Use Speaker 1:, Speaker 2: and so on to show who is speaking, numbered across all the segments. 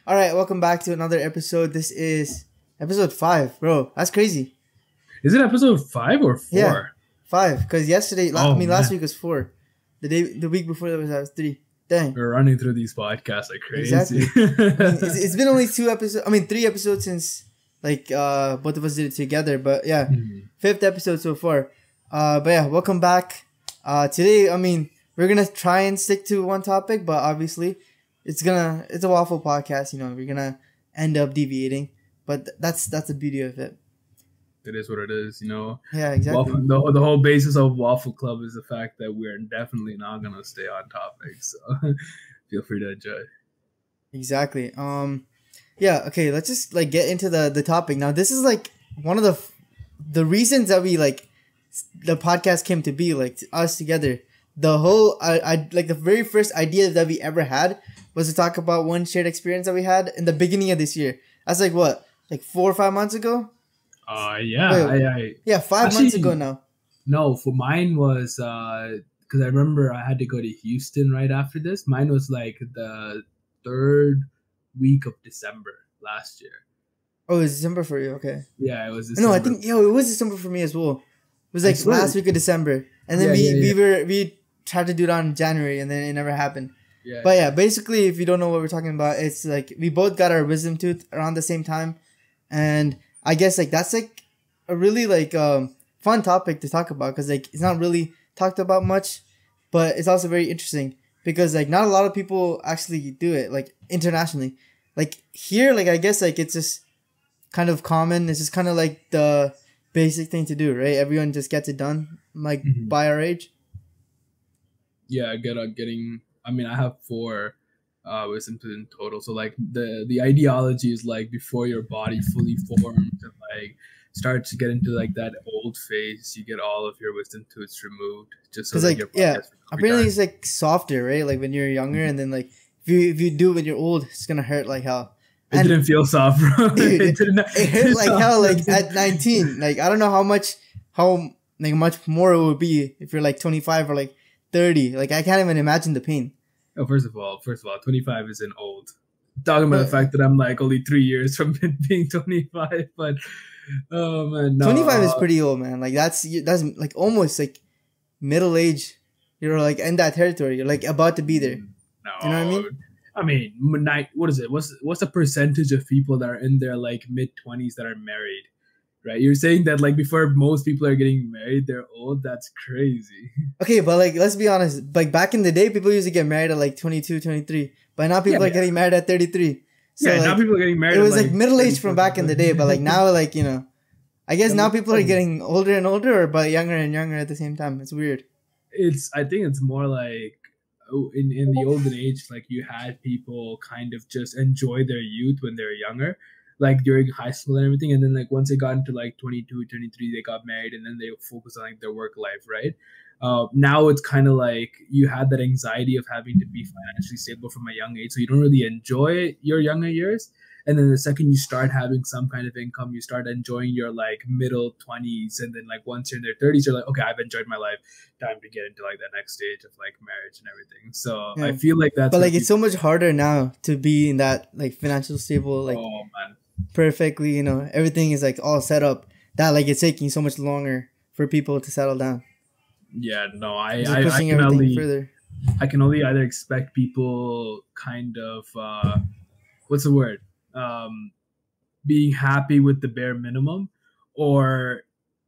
Speaker 1: All right, welcome back to another episode. This is episode 5, bro. That's crazy.
Speaker 2: Is it episode 5 or 4?
Speaker 1: Yeah, 5. Because yesterday, last
Speaker 2: Man.
Speaker 1: week was 4. The week before that was 3. Dang.
Speaker 2: We're running through these podcasts like crazy.
Speaker 1: Exactly. It's been only 3 episodes since both of us did it together. But yeah, 5th episode so far. But yeah, welcome back. Today, we're gonna try and stick to one topic, but obviously, it's a waffle podcast. We're gonna end up deviating, but that's the beauty of it.
Speaker 2: It is what it is,
Speaker 1: Yeah, exactly.
Speaker 2: The whole basis of Waffle Club is the fact that we're definitely not gonna stay on topic. So feel free to enjoy.
Speaker 1: Exactly. Yeah. Okay. Let's just get into the topic now. This is one of the reasons that we the podcast came to be, us together. The whole the very first idea that we ever had was to talk about one shared experience that we had in the beginning of this year. That's 4 or 5 months ago.
Speaker 2: Yeah.
Speaker 1: Yeah, 5 months ago now.
Speaker 2: No, for mine was because I remember I had to go to Houston right after this. Mine was the 3rd week of December last year.
Speaker 1: Oh, it was December for you. Okay.
Speaker 2: Yeah, it was December.
Speaker 1: No, I think it was December for me as well. It was last week of December, and then we tried to do it on January, and then it never happened.
Speaker 2: Yeah.
Speaker 1: But yeah, basically, if you don't know what we're talking about, it's we both got our wisdom tooth around the same time, and I guess that's a really fun topic to talk about because it's not really talked about much, but it's also very interesting because not a lot of people actually do it internationally. Here, I guess it's just kind of common. It's just kind of the basic thing to do, right? Everyone just gets it done by our age.
Speaker 2: Yeah, I have 4 wisdom tooth in total. So the ideology is before your body fully forms and start to get into that old phase, you get all of your wisdom tooths removed just so that your body
Speaker 1: apparently it's softer, right? When you're younger, and then if you do it when you're old, it's gonna hurt like hell.
Speaker 2: It didn't feel soft, bro.
Speaker 1: Dude, it hurt like hell. At 19, I don't know how much more it would be if you're 25 or 30. I can't even imagine the pain.
Speaker 2: Oh, first of all, 25 isn't old. Talking about the fact that I'm only 3 years from being 25, but oh man, no.
Speaker 1: 25 is pretty old, man. That's almost middle age. You're in that territory. You're about to be there.
Speaker 2: No,
Speaker 1: you know what I mean?
Speaker 2: What is it? What's the percentage of people that are in their mid-20s that are married? Right? You're saying that before most people are getting married, they're old? That's crazy.
Speaker 1: Okay, but let's be honest. Back in the day, people used to get married at 22, 23. But now people are getting married at 33. So
Speaker 2: now people are getting married.
Speaker 1: It was middle age from back in the day, but now I guess now people are getting older and older, but younger and younger at the same time. It's weird.
Speaker 2: I think it's more in the olden age, you had people kind of just enjoy their youth when they were younger, during high school and everything, and then once they got into 22, 23, they got married, and then they focused on their work life, right? Now it's kind of you had that anxiety of having to be financially stable from a young age, so you don't really enjoy your younger years. And then the second you start having some kind of income, you start enjoying your middle 20s, and then once you're in their 30s, you're okay, I've enjoyed my life. Time to get into the next stage of marriage and everything. So yeah. I feel that's.
Speaker 1: But it's so much harder now to be in that financial stable,
Speaker 2: oh man,
Speaker 1: perfectly. Everything is all set up. That it's taking so much longer for people to settle down.
Speaker 2: Yeah, no, I can only either expect people kind of what's the word? Being happy with the bare minimum, or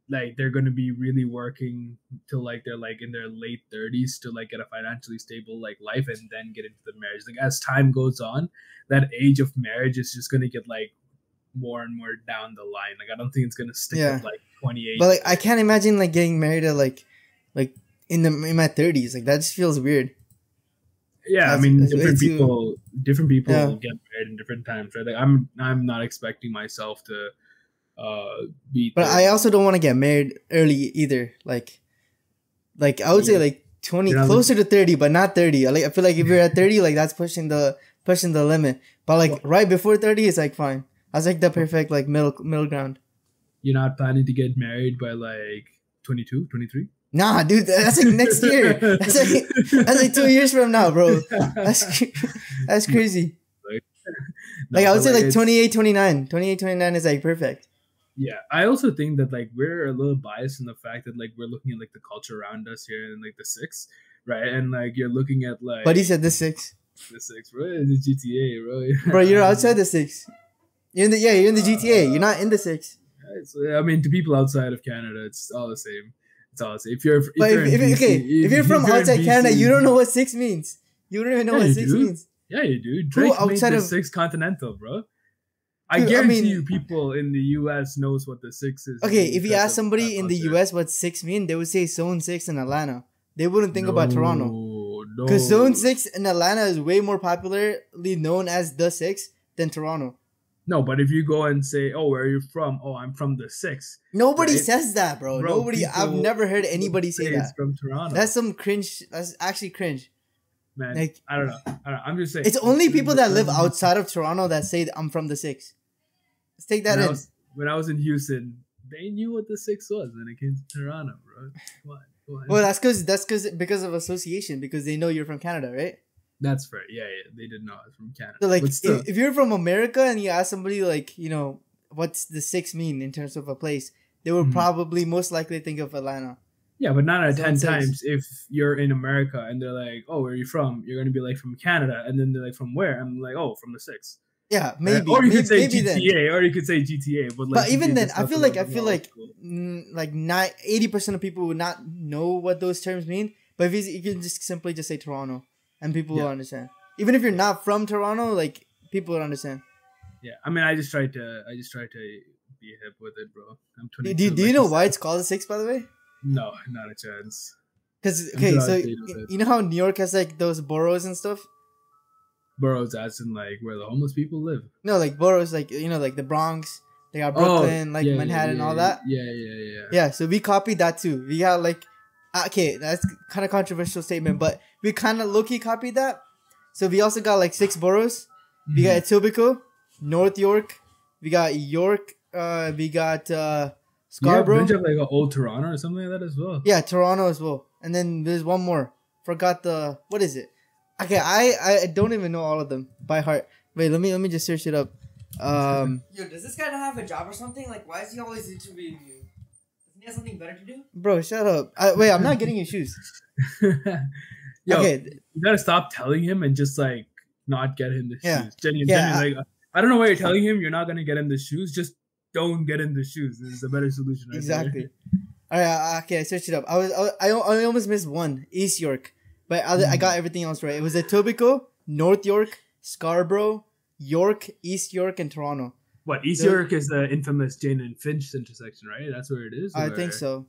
Speaker 2: they're going to be really working till they're in their late 30s to get a financially stable life, and then get into the marriage. As time goes on, that age of marriage is just going to get more and more down the line. I don't think it's going to stick at 28.
Speaker 1: But I can't imagine getting married at in my 30s. That just feels weird.
Speaker 2: Yeah, different people get married in different times, right? I'm not expecting myself to be.
Speaker 1: But I also don't want to get married early either. I would say 20, closer to 30, but not 30. I feel if you're at 30, that's pushing the limit. But right before 30 is fine. That's the perfect middle ground.
Speaker 2: You're not planning to get married by 22, 23?
Speaker 1: Nah, dude, that's next year. That's 2 years from now, bro. That's crazy.
Speaker 2: No,
Speaker 1: Like I would
Speaker 2: but
Speaker 1: say
Speaker 2: like
Speaker 1: like 28, 29. 28, 29 is like perfect.
Speaker 2: yeah, I also think that like we're a little biased in the fact that like we're looking at like the culture around us here in like the six, right? And like you're looking at like
Speaker 1: But he said the 6.
Speaker 2: the six, bro. The GTA, bro.
Speaker 1: Bro, you're outside the 6. You're in the GTA. You're not in the 6.
Speaker 2: I mean, to people outside of Canada, it's all the same. It's all the same. If you're
Speaker 1: But
Speaker 2: in BC,
Speaker 1: if you're from
Speaker 2: if you're in
Speaker 1: outside Canada,
Speaker 2: BC,
Speaker 1: you don't know what 6 means. You don't even know
Speaker 2: Yeah,
Speaker 1: what
Speaker 2: you
Speaker 1: 6
Speaker 2: do.
Speaker 1: means.
Speaker 2: Yeah, you do. Drake made
Speaker 1: outside
Speaker 2: the
Speaker 1: of-
Speaker 2: six continental, bro. I
Speaker 1: Dude, I
Speaker 2: guarantee
Speaker 1: mean-
Speaker 2: you, people in the U.S. knows what the 6 is.
Speaker 1: Okay, if you
Speaker 2: because
Speaker 1: ask
Speaker 2: of
Speaker 1: somebody
Speaker 2: that
Speaker 1: in the
Speaker 2: culture.
Speaker 1: US what 6 mean, they would say Zone 6 in Atlanta. They wouldn't think about Toronto.
Speaker 2: No.
Speaker 1: Because Zone 6 in Atlanta is way more popularly known as the 6 than Toronto.
Speaker 2: No, but if you go and say, "Oh, where are you from?" "Oh, I'm from the 6."
Speaker 1: Nobody
Speaker 2: Right?
Speaker 1: says that, bro. Nobody. I've
Speaker 2: people
Speaker 1: never heard anybody say
Speaker 2: it's
Speaker 1: that.
Speaker 2: from Toronto.
Speaker 1: That's some cringe. That's actually cringe.
Speaker 2: Man,
Speaker 1: like-
Speaker 2: I don't know. I'm just saying.
Speaker 1: It's only people that live outside of Toronto that say I'm from the 6. Let's take that in.
Speaker 2: When I was in Houston, they knew what the 6 was when it came to Toronto, bro. Come on.
Speaker 1: Well, that's because of association, because they know you're from Canada, right?
Speaker 2: That's fair. Yeah, they did know I was from Canada.
Speaker 1: So like,
Speaker 2: But still,
Speaker 1: if you're from America and you ask somebody like, what's the 6 mean in terms of a place, they would probably most likely think of Atlanta.
Speaker 2: yeah, but 9 out of
Speaker 1: Zone
Speaker 2: 10
Speaker 1: 6.
Speaker 2: times, if you're in America and they're like, "Oh, where are you from?" You're gonna be like, "From Canada," and then they're like, "From where?" I'm like, "Oh, from the 6."
Speaker 1: Yeah, maybe.
Speaker 2: Or you could say
Speaker 1: maybe
Speaker 2: GTA,
Speaker 1: then.
Speaker 2: or you could say GTA. But,
Speaker 1: But even
Speaker 2: GTA
Speaker 1: then,
Speaker 2: just
Speaker 1: I
Speaker 2: sounds
Speaker 1: feel
Speaker 2: a
Speaker 1: like
Speaker 2: little bit more old school.
Speaker 1: 80% of people would not know what those terms mean. But if you can just simply just say Toronto, and people will understand. Even if you're not from Toronto, like people will understand.
Speaker 2: Yeah, I mean, I just tried to be hip with it, bro. I'm 22.
Speaker 1: Do you know why it's called the 6, by the way?
Speaker 2: No, not a chance.
Speaker 1: Because
Speaker 2: I'm sure
Speaker 1: so
Speaker 2: I'll date with it.
Speaker 1: you know how New York has like those boroughs and stuff.
Speaker 2: Boroughs, as in like where the homeless people live.
Speaker 1: No, like boroughs, like like the Bronx. They got Brooklyn, Manhattan, all that.
Speaker 2: Yeah.
Speaker 1: Yeah, so we copied that too. We got like, okay, that's kind of controversial statement, but we kind of low-key copied that. So we also got like 6 boroughs. We got Etobicoke, North York. We got York. We got Scarborough.
Speaker 2: Yeah, like an old Toronto or something like that as well.
Speaker 1: Yeah, Toronto as well. And then there's one more. Forgot what is it? Okay, I don't even know all of them by heart. Wait, let me just search it up.
Speaker 3: Yo, does this guy not have a job or something? Like, why is he always interviewing you? Doesn't he have something better to do?
Speaker 1: Bro, shut up. Wait, I'm not getting your shoes.
Speaker 2: Yo,
Speaker 1: Okay.
Speaker 2: you gotta stop telling him and just like not get him the
Speaker 1: Yeah.
Speaker 2: shoes. Genuine,
Speaker 1: Yeah,
Speaker 2: like I don't know why you're telling him you're not gonna get him the shoes. Just don't get him the shoes. This is a better solution. Right
Speaker 1: Exactly. All right, okay, I searched it up. I almost missed one. East York, but I got everything else right. It was Etobicoke, North York, Scarborough, York, East York, and Toronto.
Speaker 2: What, East York is the infamous Jane and Finch intersection, right? That's where it is.
Speaker 1: I think so.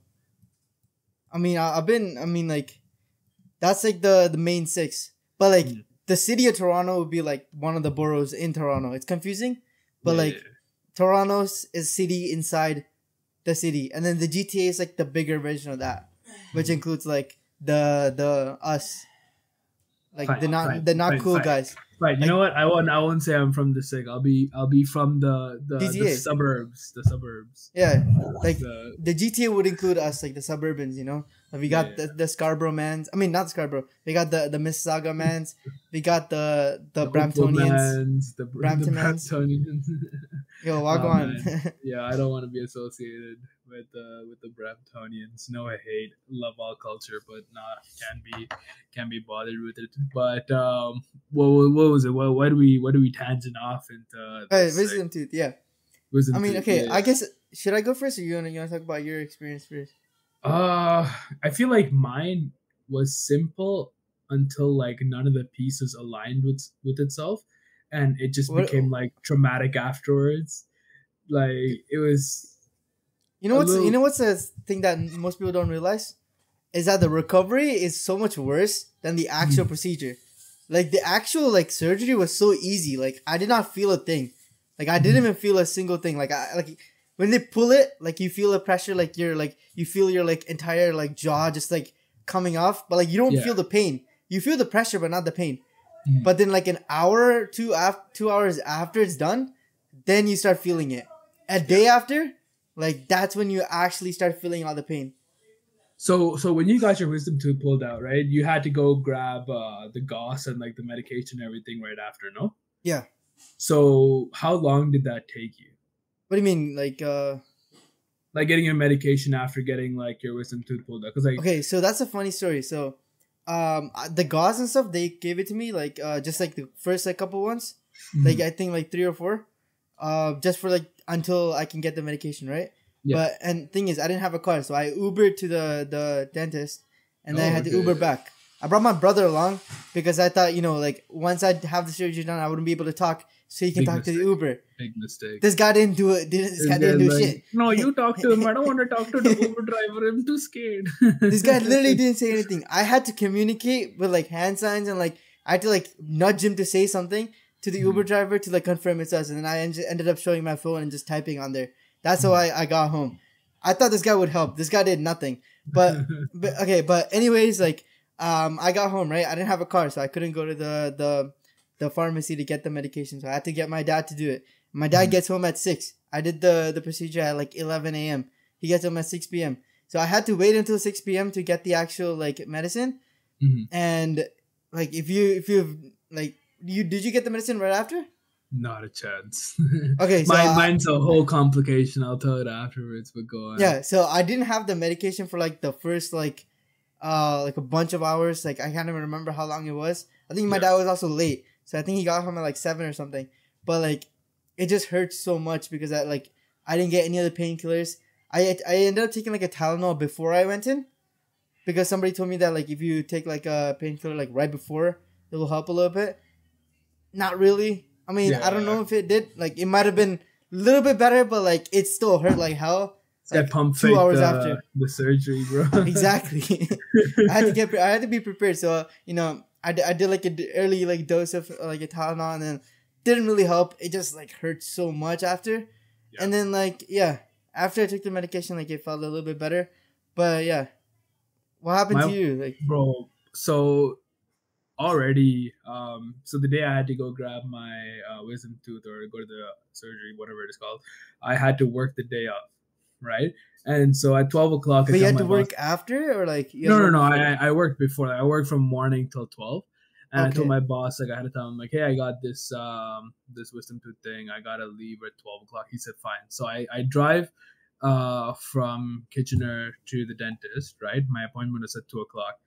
Speaker 1: I mean, like, that's like the main 6, but like the city of Toronto would be like one of the boroughs in Toronto. It's confusing, but Toronto's is city inside the city, and then the GTA is like the bigger version of that, which includes like the us, like
Speaker 2: Fine,
Speaker 1: the not
Speaker 2: fine,
Speaker 1: cool
Speaker 2: fine.
Speaker 1: guys.
Speaker 2: Right, you know what? I won't say I'm from the SIG. I'll be from the
Speaker 1: GTA.
Speaker 2: suburbs. The suburbs.
Speaker 1: Yeah, like
Speaker 2: The-
Speaker 1: the GTA would include us, like the suburbans, Like, we got the Scarborough mans. I mean, not Scarborough. We got the Mississauga mans. We got the Bramptonians.
Speaker 2: The
Speaker 1: Brampton mans.
Speaker 2: Bramptonians.
Speaker 1: Yo, walk
Speaker 2: Oh,
Speaker 1: on.
Speaker 2: man. Yeah, I don't want to be associated with the Bramptonians. No, I hate, love all culture, but can't be bothered with it. But what was it? Why do we tangent off into
Speaker 1: Hey,
Speaker 2: this,
Speaker 1: wisdom tooth. Yeah.
Speaker 2: wisdom
Speaker 1: I mean,
Speaker 2: tooth?
Speaker 1: okay.
Speaker 2: Yeah.
Speaker 1: I guess should I go first, or you wanna talk about your experience first?
Speaker 2: I feel like mine was simple until like none of the pieces aligned with itself, and it just
Speaker 1: What-
Speaker 2: became like traumatic afterwards. Like it was.
Speaker 1: You know
Speaker 2: A
Speaker 1: what's
Speaker 2: little-
Speaker 1: you know what's the thing that most people don't realize is that the recovery is so much worse than the actual procedure. Like the actual like surgery was so easy. Like I did not feel a thing. Like I didn't even feel a single thing. Like when they pull it, like you feel the pressure. Like you feel your like entire like jaw just like coming off. But like you don't
Speaker 2: Yeah.
Speaker 1: feel the pain. You feel the pressure, but not the pain.
Speaker 2: Mhm.
Speaker 1: But then like an hour, 2 hours after it's done, then you start feeling it. A day after. Like, that's when you actually start feeling all the pain.
Speaker 2: So when you got your wisdom tooth pulled out, right? You had to go grab the gauze and like the medication and everything right after, no?
Speaker 1: Yeah.
Speaker 2: So how long did that take you?
Speaker 1: What do you mean,
Speaker 2: Like getting your medication after getting like your wisdom tooth pulled out? Because like
Speaker 1: Okay, so that's a funny story. So, the gauze and stuff, they gave it to me like just like the first like couple ones, like I think like 3 or 4, just for like until I can get the medication, right?
Speaker 2: Yeah.
Speaker 1: But and thing is, I didn't have a car, so I Ubered to the dentist, and then I had to
Speaker 2: okay.
Speaker 1: Uber back. I brought my brother along because I thought, like once I have the surgery done, I wouldn't be able to talk, so he can
Speaker 2: Big
Speaker 1: talk to the
Speaker 2: mistake.
Speaker 1: Uber.
Speaker 2: Big mistake.
Speaker 1: This guy didn't do it. This guy didn't do
Speaker 2: like,
Speaker 1: shit.
Speaker 2: No, you talk to him. I don't want to talk to the Uber driver. I'm too scared.
Speaker 1: This guy literally didn't say anything. I had to communicate with like hand signs, and like I had to like nudge him to say something to the Uber driver to like confirm it's us. And then I ended up showing my phone and just typing on there. That's how I got home. I thought this guy would help. This guy did nothing. But okay. But anyways, like I got home, right? I didn't have a car, so I couldn't go to the pharmacy to get the medication. So I had to get my dad to do it. My dad gets home at 6. I did the procedure at like 11 a.m. He gets home at 6 p.m. So I had to wait until 6 p.m. to get the actual like medicine. And like if you like did you get the medicine right after?
Speaker 2: Not a chance.
Speaker 1: Okay, so
Speaker 2: mine's a whole complication. I'll tell it afterwards, but go on.
Speaker 1: Yeah, so I didn't have the medication for like the first like a bunch of hours. Like I can't even remember how long it was. I think my dad was also late, so I think he got home at like 7 or something. But like it just hurts so much because I didn't get any other painkillers. I ended up taking like a Tylenol before I went in, because somebody told me that like if you take like a painkiller like right before, it will help a little bit. Not really. I mean, I don't know if it did. Like, it might have been a little bit better, but like it still hurt like hell.
Speaker 2: Like, pump
Speaker 1: 2 hours after
Speaker 2: the surgery, bro.
Speaker 1: Exactly. I had to be prepared. So I did like an early like dose of like a Tylenol, and then didn't really help. It just like hurt so much after, and then after I took the medication, like it felt a little bit better. But yeah, what happened to you, like,
Speaker 2: bro? So already, so the day I had to go grab my wisdom tooth or go to the surgery, whatever it is called, I had to work the day off, right? And so at 12 o'clock,
Speaker 1: but you had to work after, or like
Speaker 2: no. I worked before. I worked from morning till 12. And
Speaker 1: Okay.
Speaker 2: I told my boss, like, I had to tell him, like, hey, I got this this wisdom tooth thing. I gotta leave at 12 o'clock. He said, fine. So I drive from Kitchener to the dentist, right? My appointment is at 2 o'clock.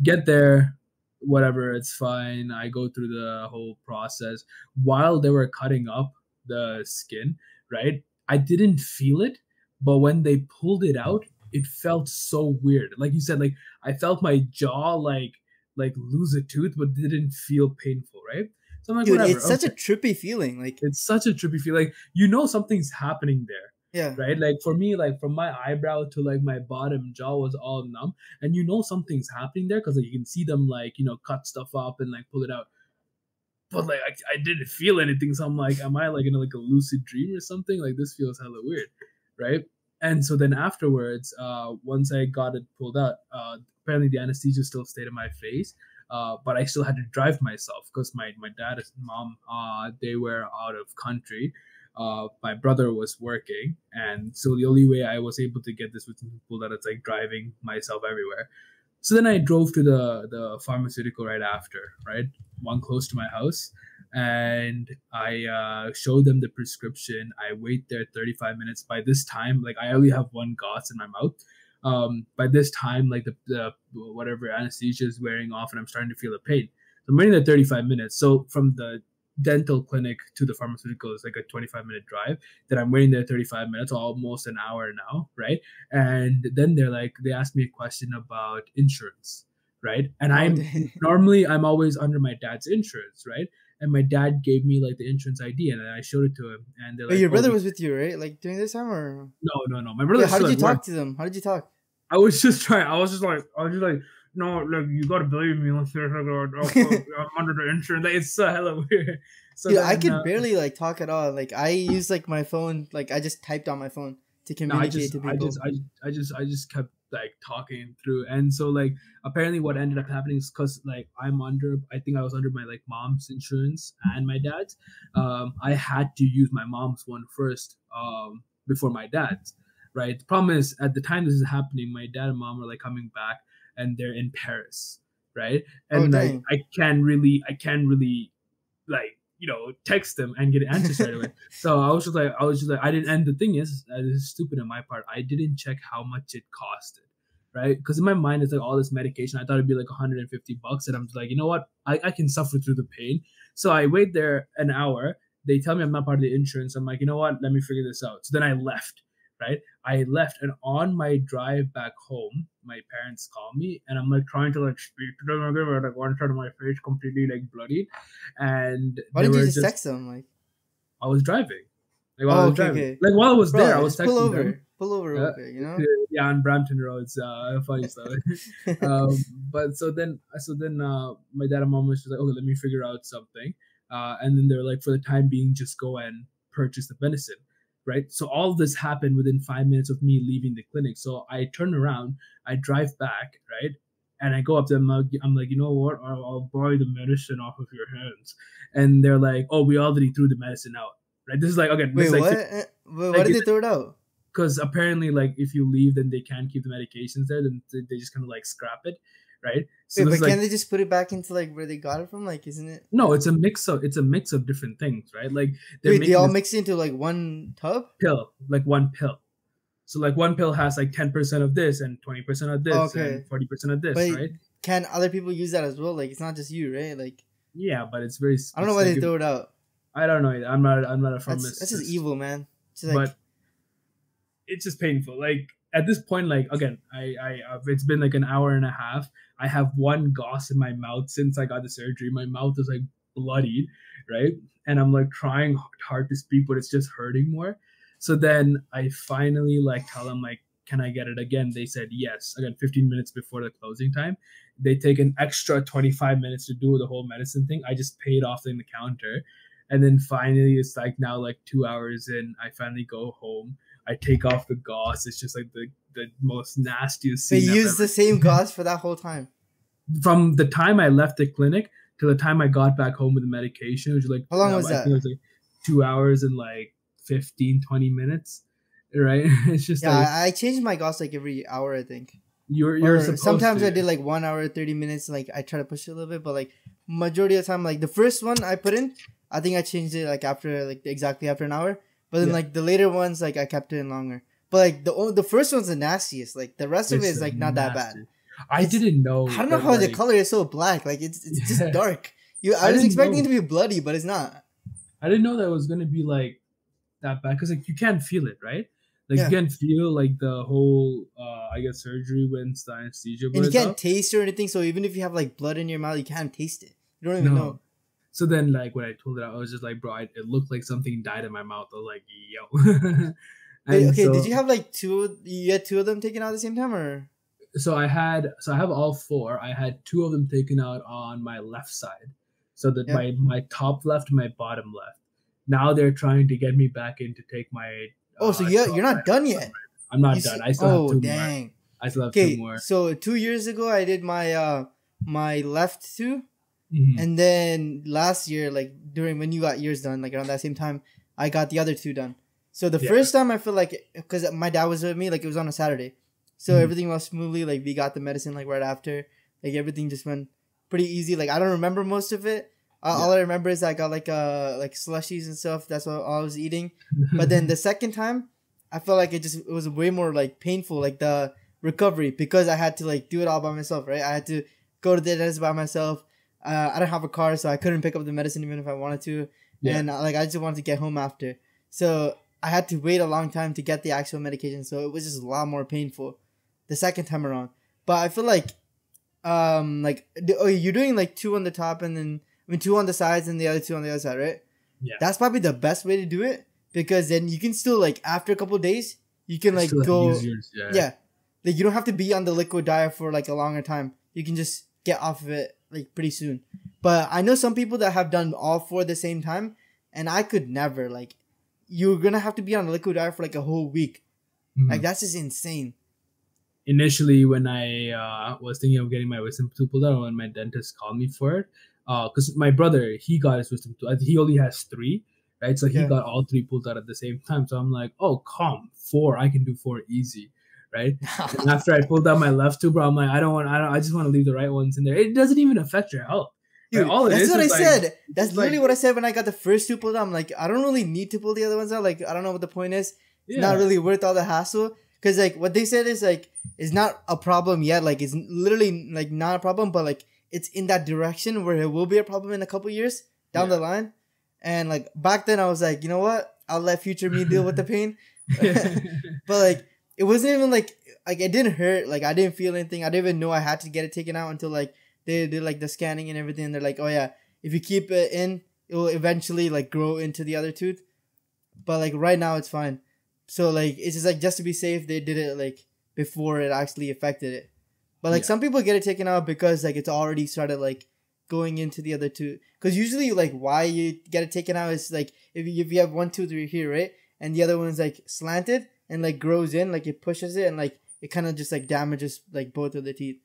Speaker 2: Get there, whatever, it's fine. I go through the whole process. While they were cutting up the skin, right? I didn't feel it, but when they pulled it out, it felt so weird. Like you said, like I felt my jaw like lose a tooth, but didn't feel painful, right? So I'm like,
Speaker 1: dude,
Speaker 2: whatever.
Speaker 1: it's such a trippy feeling. Like,
Speaker 2: it's such a trippy feeling. Like, something's happening there.
Speaker 1: Yeah.
Speaker 2: Right? Like for me, like from my eyebrow to like my bottom jaw was all numb. And something's happening there because like you can see them like, cut stuff up and like pull it out. But like I didn't feel anything. So I'm like, am I like in like a lucid dream or something? Like this feels hella weird. Right? And so then afterwards, once I got it pulled out, apparently the anesthesia still stayed in my face. But I still had to drive myself because my dad and mom, they were out of country. My brother was working, and so the only way I was able to get this was pulled out. It's like driving myself everywhere. So then I drove to the pharmaceutical right after, right, one close to my house, and I showed them the prescription. I wait there 35 minutes. By this time, like I only have one gauze in my mouth. By this time, like the whatever anesthesia is wearing off, and I'm starting to feel the pain. So I'm waiting there 35 minutes. So from the dental clinic to the pharmaceutical is like a 25-minute drive. Then I'm waiting there 35 minutes, almost an hour now, right? And then they asked me a question about insurance, right? And I'm always under my dad's insurance, right? And my dad gave me like the insurance ID, and then I showed it to him. And they're like,
Speaker 1: your brother was with you, right? Like during this time, or
Speaker 2: no. My brother.
Speaker 1: How did you talk to them? How did you talk?
Speaker 2: I was just like, no, like you gotta believe me. I'm under the insurance. Like, it's so hella weird. So
Speaker 1: dude, I can barely like talk at all. Like I use like my phone. Like I just typed on my phone to communicate to people.
Speaker 2: I just kept like talking through, and so like apparently what ended up happening is because like I think I was under my like mom's insurance and my dad's. I had to use my mom's one first before my dad's. Right. The problem is at the time this is happening, my dad and mom are like coming back, and they're in Paris, right? And like I can't really like text them and get answers right away. So I was just like, I didn't. And the thing is, this is stupid on my part. I didn't check how much it costed, right? Because in my mind, it's like all this medication. I thought it'd be like $150, and I'm just like, you know what? I can suffer through the pain. So I wait there an hour. They tell me I'm not part of the insurance. I'm like, you know what? Let me figure this out. So then I left, right? I left, and on my drive back home, my parents call me, and I'm like trying to like speak to them, like one side of my face completely like bloody, and
Speaker 1: why did you just text them? Like,
Speaker 2: I was driving, like while I was driving,
Speaker 1: okay.
Speaker 2: Like while I was
Speaker 1: Bro,
Speaker 2: there, I was texting them.
Speaker 1: Pull over, okay,
Speaker 2: Yeah, on Brampton roads, funny stuff. But so then, my dad and mom was just like, okay, let me figure out something, and then they're like, for the time being, just go and purchase the medicine. Right. So all of this happened within 5 minutes of me leaving the clinic. So I turn around, I drive back, right? And I go up to them. I'm like, you know what? I'll borrow the medicine off of your hands. And they're like, oh, we already threw the medicine out. Right. This is like, okay.
Speaker 1: Wait,
Speaker 2: like,
Speaker 1: what? Why did they throw it out?
Speaker 2: Because apparently, like, if you leave, then they can't keep the medications there. Then they just kind of like scrap it. Right.
Speaker 1: So wait, but can't they just put it back into like where they got it from? Like, isn't it?
Speaker 2: No, it's a mix of different things, right? Like
Speaker 1: they all mix into like one tub?
Speaker 2: Pill, like one pill. So like one pill has like 10% of this and 20% of this and 40% of this, but right?
Speaker 1: Can other people use that as well? Like, it's not just you, right? Like,
Speaker 2: yeah, but it's very specific.
Speaker 1: I don't know why they throw it out.
Speaker 2: I don't know. I'm not a pharmacist.
Speaker 1: That's just evil, man.
Speaker 2: But it's just painful. Like at this point, like again, it's been like an hour and a half. I have one gauze in my mouth since I got the surgery. My mouth is like bloodied, right? And I'm like trying hard to speak, but it's just hurting more. So then I finally like tell them like, can I get it again? They said yes. Again, 15 minutes before the closing time. They take an extra 25 minutes to do the whole medicine thing. I just paid off in the counter. And then finally, it's like now like 2 hours in, I finally go home. I take off the gauze. It's just like the most nastiest
Speaker 1: scene. They used the same gauze for that whole time?
Speaker 2: From the time I left the clinic to the time I got back home with the medication, which was like...
Speaker 1: How long was that?
Speaker 2: It was like 2 hours and like 15, 20 minutes, right? It's just
Speaker 1: like... I changed my gauze like every hour, I think.
Speaker 2: You're supposed
Speaker 1: sometimes
Speaker 2: to.
Speaker 1: I did like 1 hour, 30 minutes. Like I try to push it a little bit, but like majority of the time, like the first one I put in, I think I changed it like after like exactly after an hour. But then like the later ones, like I kept it in longer. But like the first one's the nastiest. Like the rest of it is like not that bad.
Speaker 2: I didn't know.
Speaker 1: I don't know how the color is so black. Like it's just dark. I was expecting it to be bloody, but it's not.
Speaker 2: I didn't know that it was gonna be like that bad because like you can't feel it, right? Like you can feel like the whole I guess surgery when the anesthesia.
Speaker 1: And you can't taste or anything. So even if you have like blood in your mouth, you can't taste it. You don't even know.
Speaker 2: So then, like, when I told it out, I was just like, bro, it looked like something died in my mouth. I was like, yo.
Speaker 1: Okay, so, did you have like you had two of them taken out at the same time, or?
Speaker 2: So I have all four. I had two of them taken out on my left side. So that my top left and my bottom left. Now they're trying to get me back in to take my...
Speaker 1: so you're not done yet?
Speaker 2: I'm not done. I still have two more. I still have two more.
Speaker 1: So 2 years ago, I did my my left two. Mm-hmm. And then last year, like during when you got yours done, like around that same time, I got the other two done. So the first time I feel like, because my dad was with me, like it was on a Saturday. So everything was smoothly, like we got the medicine like right after. Like everything just went pretty easy. Like I don't remember most of it. All I remember is I got like slushies and stuff. That's what I was eating. But then the second time, I felt like it was way more like painful, like the recovery, because I had to like do it all by myself, right? I had to go to the dentist by myself. I don't have a car, so I couldn't pick up the medicine even if I wanted to. Yeah. And like I just wanted to get home after. So I had to wait a long time to get the actual medication. So it was just a lot more painful the second time around. But I feel like you're doing like two on the top and then two on the sides and the other two on the other side, right?
Speaker 2: Yeah.
Speaker 1: That's probably the best way to do it, because then you can still like after a couple of days you can like go like you don't have to be on the liquid diet for like a longer time. You can just get off of it like pretty soon. But I know some people that have done all four at the same time, and I could never. Like, you're gonna have to be on a liquid diet for like a whole week. Mm-hmm. Like that's just insane.
Speaker 2: Initially, when I was thinking of getting my wisdom tooth pulled out, when my dentist called me for it, because my brother, he got his wisdom tooth. He only has 3, right? So he got all 3 pulled out at the same time. So I'm like, oh, calm, 4, I can do 4 easy, right? And after I pulled out my left tooth, bro, I'm like, I just want to leave the right ones in there. It doesn't even affect your health,
Speaker 1: Dude,
Speaker 2: All it
Speaker 1: that's
Speaker 2: is
Speaker 1: what I
Speaker 2: is, like,
Speaker 1: said. That's
Speaker 2: like-
Speaker 1: literally what I said when I got the first two pulled out. I'm like, I don't really need to pull the other ones out. Like, I don't know what the point is. It's not really worth all the hassle. Because, like, what they said is, like, it's not a problem yet. Like, it's literally, like, not a problem. But, like, it's in that direction where it will be a problem in a couple years down the line. And, like, back then I was like, you know what? I'll let future me deal with the pain. But, like, it wasn't even, like, it didn't hurt. Like, I didn't feel anything. I didn't even know I had to get it taken out until, like, they did, like, the scanning and everything. And they're like, oh, yeah, if you keep it in, it will eventually, like, grow into the other tooth. But, like, right now it's fine. So, like, it's just, like, just to be safe, they did it, like, before it actually affected it. But, like, some people get it taken out because, like, it's already started, like, going into the other tooth. Because usually, like, why you get it taken out is, like, if you have one tooth right here, right? And the other one's, like, slanted and, like, grows in, like, it pushes it and, like, it kind of just, like, damages, like, both of the teeth.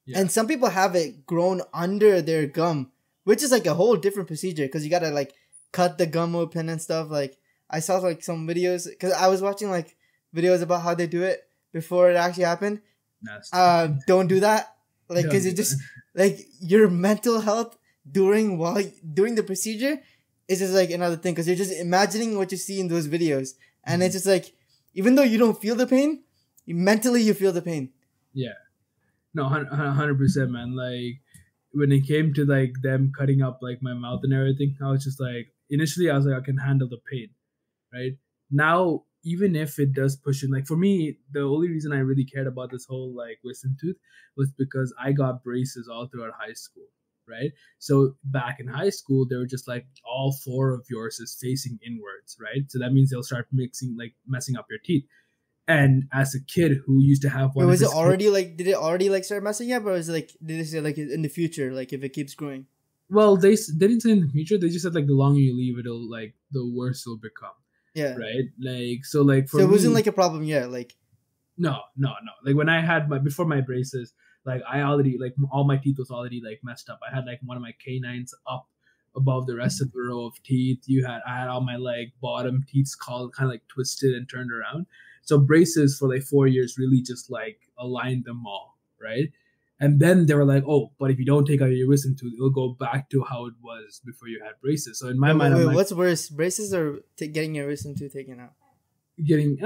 Speaker 1: Yeah. And some people have it grown under their gum, which is, like, a whole different procedure because you got to, like, cut the gum open and stuff. Like, I saw, like, some videos because I was watching, like, videos about how they do it before it actually happened. Don't do that. Like, because it just, like, your mental health during the procedure is just, like, another thing because you're just imagining what you see in those videos. And it's just, like, even though you don't feel the pain, mentally you feel the pain.
Speaker 2: Yeah. No, 100%, man. Like, when it came to, like, them cutting up, like, my mouth and everything, I was just, like, initially I was, like, I can handle the pain, right? Now, even if it does push in, like, for me, the only reason I really cared about this whole, like, wisdom tooth was because I got braces all throughout high school, right? So back in high school, they were just, like, all four of yours is facing inwards, right? So that means they'll start messing up your teeth. And as a kid who used to have one,
Speaker 1: did it already like start messing up, or was it like, did they say like in the future, like if it keeps growing?
Speaker 2: Well, they didn't say in the future. They just said like the longer you leave it, it'll like the worse it'll become.
Speaker 1: Yeah.
Speaker 2: Right. Like so, like for
Speaker 1: so it
Speaker 2: me,
Speaker 1: wasn't like a problem yet. Like
Speaker 2: no. Like when I had before my braces, like I already like all my teeth was already like messed up. I had like one of my canines up above the rest of the row of teeth. I had all my like bottom teeth kind of like twisted and turned around. So braces for like 4 years really just like aligned them all, right? And then they were like, oh, but if you don't take out your wisdom tooth, it'll go back to how it was before you had braces. So in my mind, I'm like,
Speaker 1: what's worse, braces or getting your wisdom tooth taken out?
Speaker 2: Getting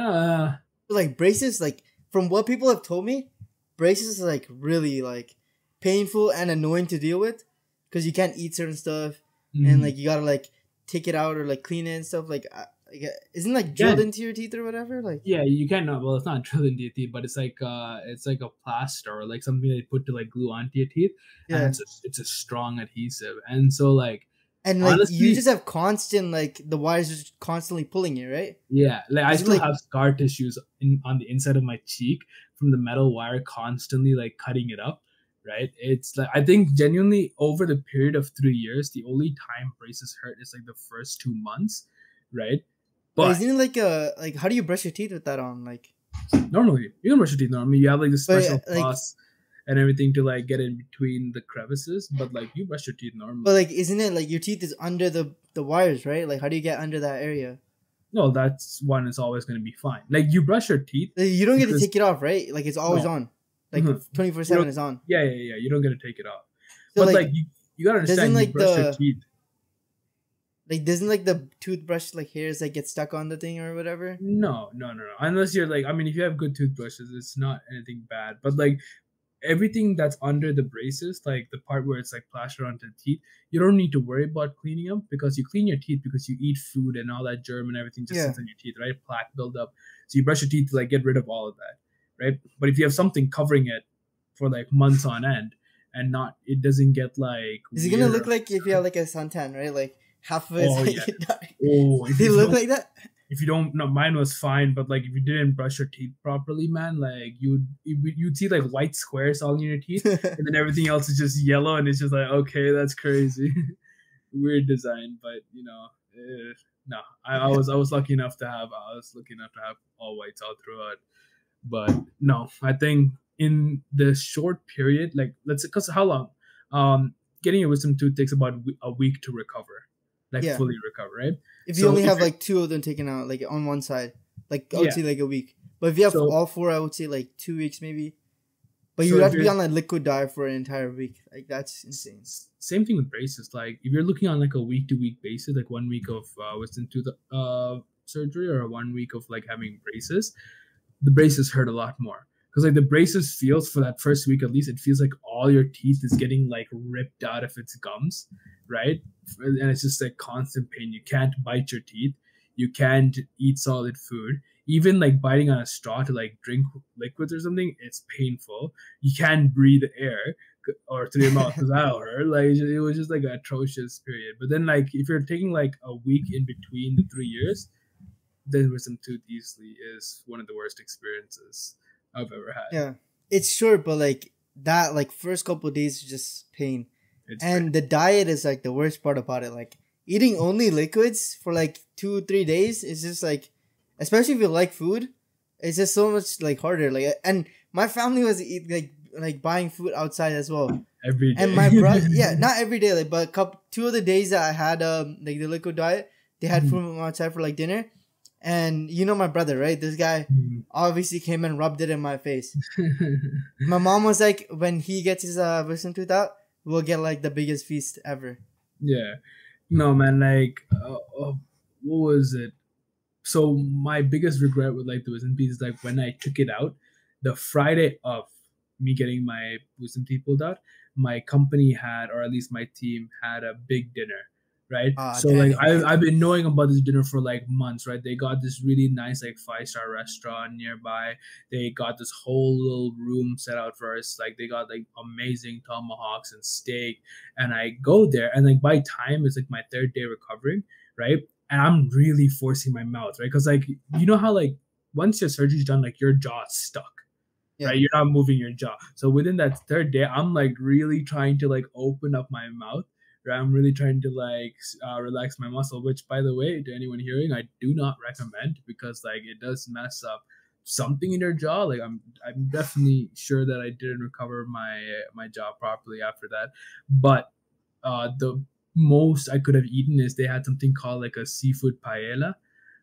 Speaker 1: like braces, like from what people have told me, braces are like really like painful and annoying to deal with because you can't eat certain stuff and like you gotta like take it out or like clean it and stuff. Like isn't like drilled into your teeth or whatever? Like
Speaker 2: yeah, you cannot. Well, it's not drilled into your teeth, but it's like a plaster or like something they put to like glue onto your teeth. Yeah, and it's a strong adhesive, and so like.
Speaker 1: And like honestly, you just have constant like the wires just constantly pulling you, right?
Speaker 2: Yeah, like I still have scar tissues on the inside of my cheek from the metal wire constantly like cutting it up. Right, it's like I think genuinely over the period of 3 years, the only time braces hurt is like the first 2 months, right?
Speaker 1: But isn't it like how do you brush your teeth with that on? Like
Speaker 2: normally, you can brush your teeth normally. You have like the special floss and everything to like get in between the crevices, but like you brush your teeth normally.
Speaker 1: But like, isn't it like your teeth is under the wires, right? Like, how do you get under that area?
Speaker 2: No, that's one is always going to be fine. Like you brush your teeth,
Speaker 1: you don't get to take it off, right? Like it's always on. Like 24/7 is on.
Speaker 2: Yeah. You don't get to take it off. So but like you gotta understand,
Speaker 1: like
Speaker 2: you brush your teeth.
Speaker 1: Like doesn't like the toothbrush like hairs like get stuck on the thing or whatever?
Speaker 2: No. Unless you're like, I mean, if you have good toothbrushes, it's not anything bad. But like everything that's under the braces, like the part where it's like plastered onto the teeth, you don't need to worry about cleaning them because you clean your teeth because you eat food and all that germ and everything just sits in your teeth, right? Plaque buildup. So you brush your teeth to like get rid of all of that, right? But if you have something covering it for like months on end and it doesn't get like.
Speaker 1: Is it gonna look like if you have like a suntan, right? Like half of it's dark.
Speaker 2: Did
Speaker 1: it look like that?
Speaker 2: If you don't, no, mine was fine. But like, if you didn't brush your teeth properly, man, like you'd see like white squares all in your teeth, and then everything else is just yellow, and it's just like, okay, that's crazy, weird design. But you know, no, I was lucky enough to have all whites all throughout. But no, I think in the short period, like because how long? Getting a wisdom tooth takes about a week to recover. Fully recover, right?
Speaker 1: If you only have like 2 of them taken out, like on one side, like I would say like a week. But if you have all 4, I would say like 2 weeks maybe. But
Speaker 2: So
Speaker 1: you
Speaker 2: if
Speaker 1: have to be
Speaker 2: you're-
Speaker 1: on a liquid diet for an entire week. Like that's insane.
Speaker 2: Same thing with braces. Like if you're looking on like a week to week basis, like 1 week of wisdom tooth surgery or 1 week of like having braces, the braces hurt a lot more because like the braces feels for that first week at least it feels like all your teeth is getting like ripped out of its gums, right? And it's just like constant pain. You can't bite your teeth, you can't eat solid food, even like biting on a straw to like drink liquids or something, it's painful. You can't breathe air or through your mouth because that'll hurt. Like it was just like an atrocious period. But then like if you're taking like a week in between the 3 years, then wisdom tooth easily is one of the worst experiences I've ever had.
Speaker 1: Yeah, it's short, but like that, like first couple of days is just pain,
Speaker 2: It's
Speaker 1: and the diet is like the worst part about it. Like eating only liquids for like 2-3 days is just like, especially if you like food, it's just so much like harder. Like, and my family was like buying food outside as well.
Speaker 2: every day.
Speaker 1: And my brother, yeah, not every day, like, but two of the days that I had like the liquid diet, they had food from outside for like dinner. And you know my brother, right? This guy obviously came and rubbed it in my face. My mom was like, when he gets his wisdom tooth out, we'll get like the biggest feast ever.
Speaker 2: Yeah. No, man, like, what was it? So my biggest regret with like the wisdom teeth is like when I took it out, the Friday of me getting my wisdom teeth pulled out, my company had, or at least my team had a big dinner, right? So
Speaker 1: dang.
Speaker 2: like I've been knowing about this dinner for like months, right? They got this really nice like 5-star restaurant nearby. They got this whole little room set out for us. Like they got like amazing tomahawks and steak. And I go there, and like by time it's like my third day recovering, right? And I'm really forcing my mouth, right? Because like you know how like once your surgery's done, like your jaw's stuck.
Speaker 1: Yeah.
Speaker 2: Right, you're not moving your jaw. So within that third day, I'm like really trying to like open up my mouth. Right, I'm really trying to like relax my muscle. Which, by the way, to anyone hearing, I do not recommend because like it does mess up something in your jaw. Like I'm definitely sure that I didn't recover my jaw properly after that. But the most I could have eaten is they had something called like a seafood paella,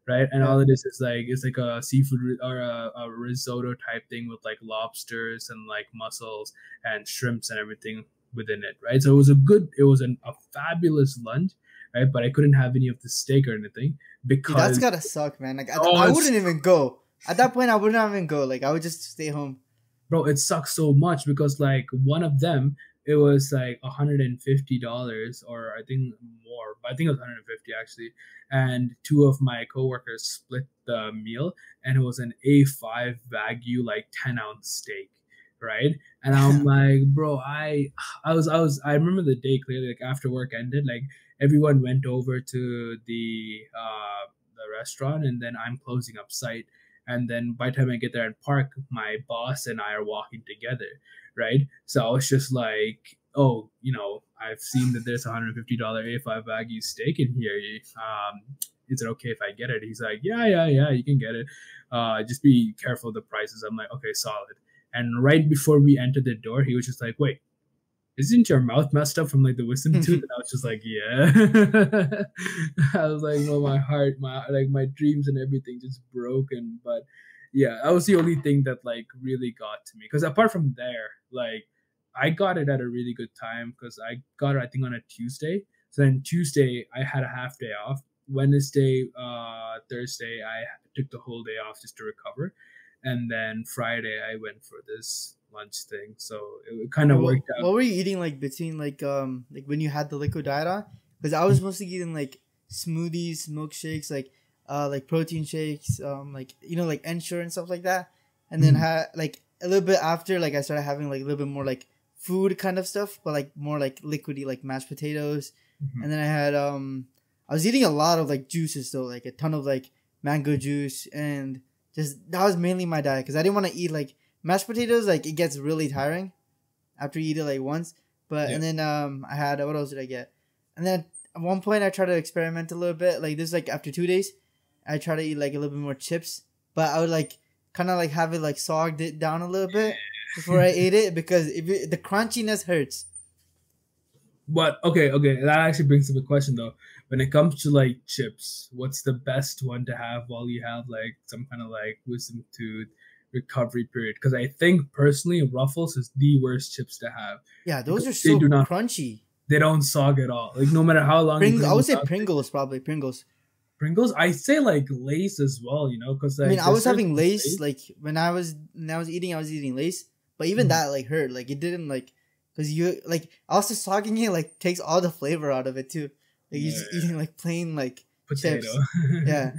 Speaker 2: right? And all it is like it's like a seafood or a risotto type thing with like lobsters and like mussels and shrimps and everything within it, right? So it was a fabulous lunch, right? But I couldn't have any of the steak or anything because
Speaker 1: Dude, that's gotta suck, man. Like
Speaker 2: Oh,
Speaker 1: I
Speaker 2: it's-
Speaker 1: wouldn't even go. At that point, I wouldn't even go. Like I would just stay home.
Speaker 2: bro, it sucks so much because like one of them it was like $150 or I think more, but I think it was 150 actually. And two of my coworkers split the meal, and it was an A5 Wagyu like 10-ounce steak, right? And I'm like, bro, I remember the day clearly. Like after work ended, like everyone went over to the restaurant, and then I'm closing up site. And then by the time I get there and park, my boss and I are walking together, right? So I was just like, oh, I've seen that there's $150 A5 Wagyu steak in here. Is it okay if I get it? He's like, yeah, you can get it. Just be careful of the prices. I'm like, okay, solid. And right before we entered the door, he was just like, wait, isn't your mouth messed up from like the wisdom tooth? And I was just like, yeah. I was like, well, my heart, my dreams and everything just broken. But yeah, that was the only thing that like really got to me. Because apart from there, like I got it at a really good time because I got it, I think, on a Tuesday. So then Tuesday I had a half day off. Wednesday, Thursday I took the whole day off just to recover. And then Friday I went for this lunch thing, so it kind of worked out.
Speaker 1: What were you eating like between like when you had the liquid diet on? Because I was mostly eating like smoothies, milkshakes, like protein shakes, like like Ensure and stuff like that. And then had like a little bit after, like I started having like a little bit more like food kind of stuff, but like more like liquidy, like mashed potatoes. And then I had I was eating a lot of like juices though, like a ton of like mango juice, and just that was mainly my diet because I didn't want to eat like mashed potatoes. Like it gets really tiring after you eat it like once. But and then I had, what else did I get? And then at one point I tried to experiment a little bit. Like this, like after 2 days, I tried to eat like a little bit more chips, but I would like kind of like have it like sogged it down a little bit before I ate it because the crunchiness hurts.
Speaker 2: But okay, that actually brings up a question though. When it comes to like chips, what's the best one to have while you have like some kind of like wisdom tooth recovery period, because I think personally Ruffles is the worst chips to have.
Speaker 1: Yeah, those
Speaker 2: Because
Speaker 1: are so crunchy.
Speaker 2: they don't sog at all. Like no matter how long.
Speaker 1: I would say Pringles probably Pringles.
Speaker 2: Pringles, I say like Lay's as well, because like,
Speaker 1: I mean, I was having Lay's like when I was eating, I was eating Lay's, but even that like hurt. Like it didn't like because you like also sogging it like takes all the flavor out of it too. Like you're just eating like plain like
Speaker 2: potato.
Speaker 1: Chips. Yeah,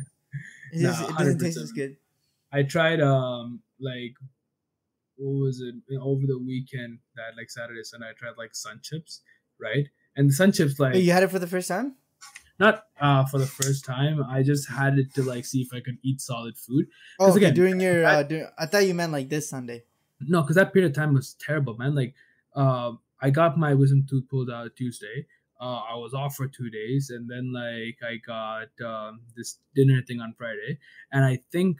Speaker 1: it doesn't taste as good.
Speaker 2: I tried like what was it over the weekend, that like Saturday Sunday, I tried like Sun Chips, right? And the Sun Chips like
Speaker 1: Wait, you had it for the first time?
Speaker 2: Not for the first time. I just had it to like see if I could eat solid food.
Speaker 1: Oh, okay, again, during your I thought you meant like this Sunday.
Speaker 2: No, because that period of time was terrible, man. Like I got my wisdom tooth pulled out Tuesday. I was off for 2 days, and then like I got this dinner thing on Friday, and I think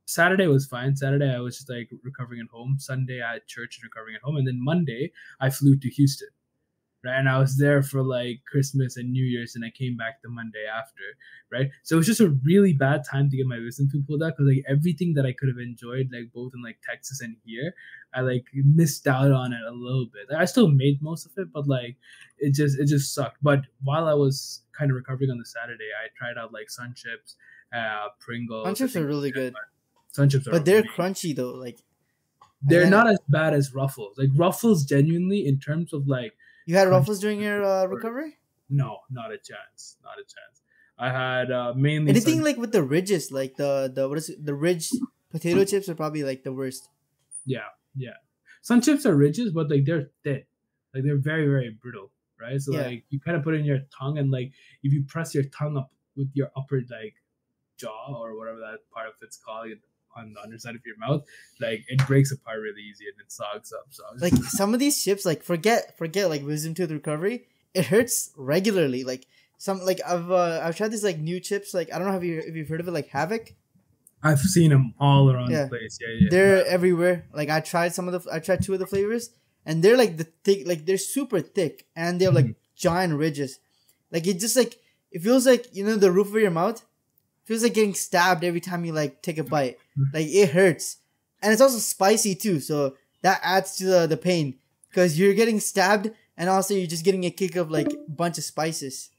Speaker 2: Saturday was fine. Saturday I was just like recovering at home. Sunday I had church and recovering at home, and then Monday I flew to Houston. Right, and I was there for like Christmas and New Year's, and I came back the Monday after, right? So it was just a really bad time to get my wisdom tooth pulled out, because like everything that I could have enjoyed, like both in like Texas and here, I like missed out on it a little bit. Like, I still made most of it, but like it just sucked. But while I was kind of recovering on the Saturday, I tried out like Sun Chips, Pringles.
Speaker 1: Sun Chips are really good.
Speaker 2: Sun Chips are,
Speaker 1: but they're crunchy though. Like
Speaker 2: they're not as bad as Ruffles. Like Ruffles, genuinely, in terms of like.
Speaker 1: You had Ruffles during your recovery?
Speaker 2: No, not a chance. Not a chance. I had mainly
Speaker 1: anything like with the ridges, like the what is it? The ridge potato chips are probably like the worst.
Speaker 2: Yeah. Some chips are ridges, but like they're thin, like they're very very brittle, right? So like you kind of put it in your tongue, and like if you press your tongue up with your upper like jaw or whatever that part of it's called, on the underside of your mouth, like it breaks apart really easy and it sogs up. So
Speaker 1: like some of these chips, like forget like wisdom tooth recovery, it hurts regularly. Like some like I've tried these like new chips. Like I don't know if you've heard of it, like Havoc.
Speaker 2: I've seen them all around the place. Yeah.
Speaker 1: They're everywhere. Like I tried two of the flavors, and they're like the thick, like they're super thick, and they have like giant ridges. Like it just like it feels like the roof of your mouth. Feels like getting stabbed every time you like take a bite. Like it hurts, and it's also spicy too. So that adds to the pain, because you're getting stabbed, and also you're just getting a kick of like a bunch of spices.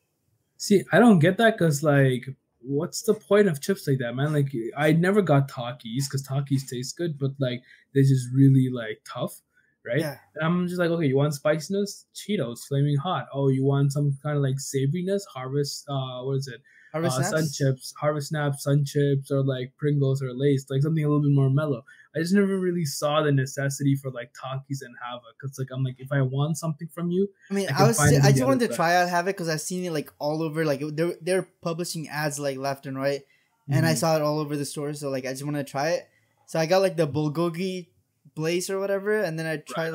Speaker 2: See, I don't get that, because like, what's the point of chips like that, man? Like I never got Takis, because Takis taste good, but like they're just really like tough, right? Yeah. And I'm just like, okay, you want spiciness? Cheetos, flaming hot. Oh, you want some kind of like savoriness? Harvest. What is it? Sun Chips, Harvest Snaps, Sun Chips, or like Pringles or Lay's, like something a little bit more mellow. I just never really saw the necessity for like Takis and Havoc, because like I'm like, if I want something from you,
Speaker 1: I mean, I just wanted to try out Havoc because I've seen it like all over, like they're publishing ads like left and right, and I saw it all over the store, so like I just wanted to try it. So I got like the bulgogi blaze or whatever, and then I tried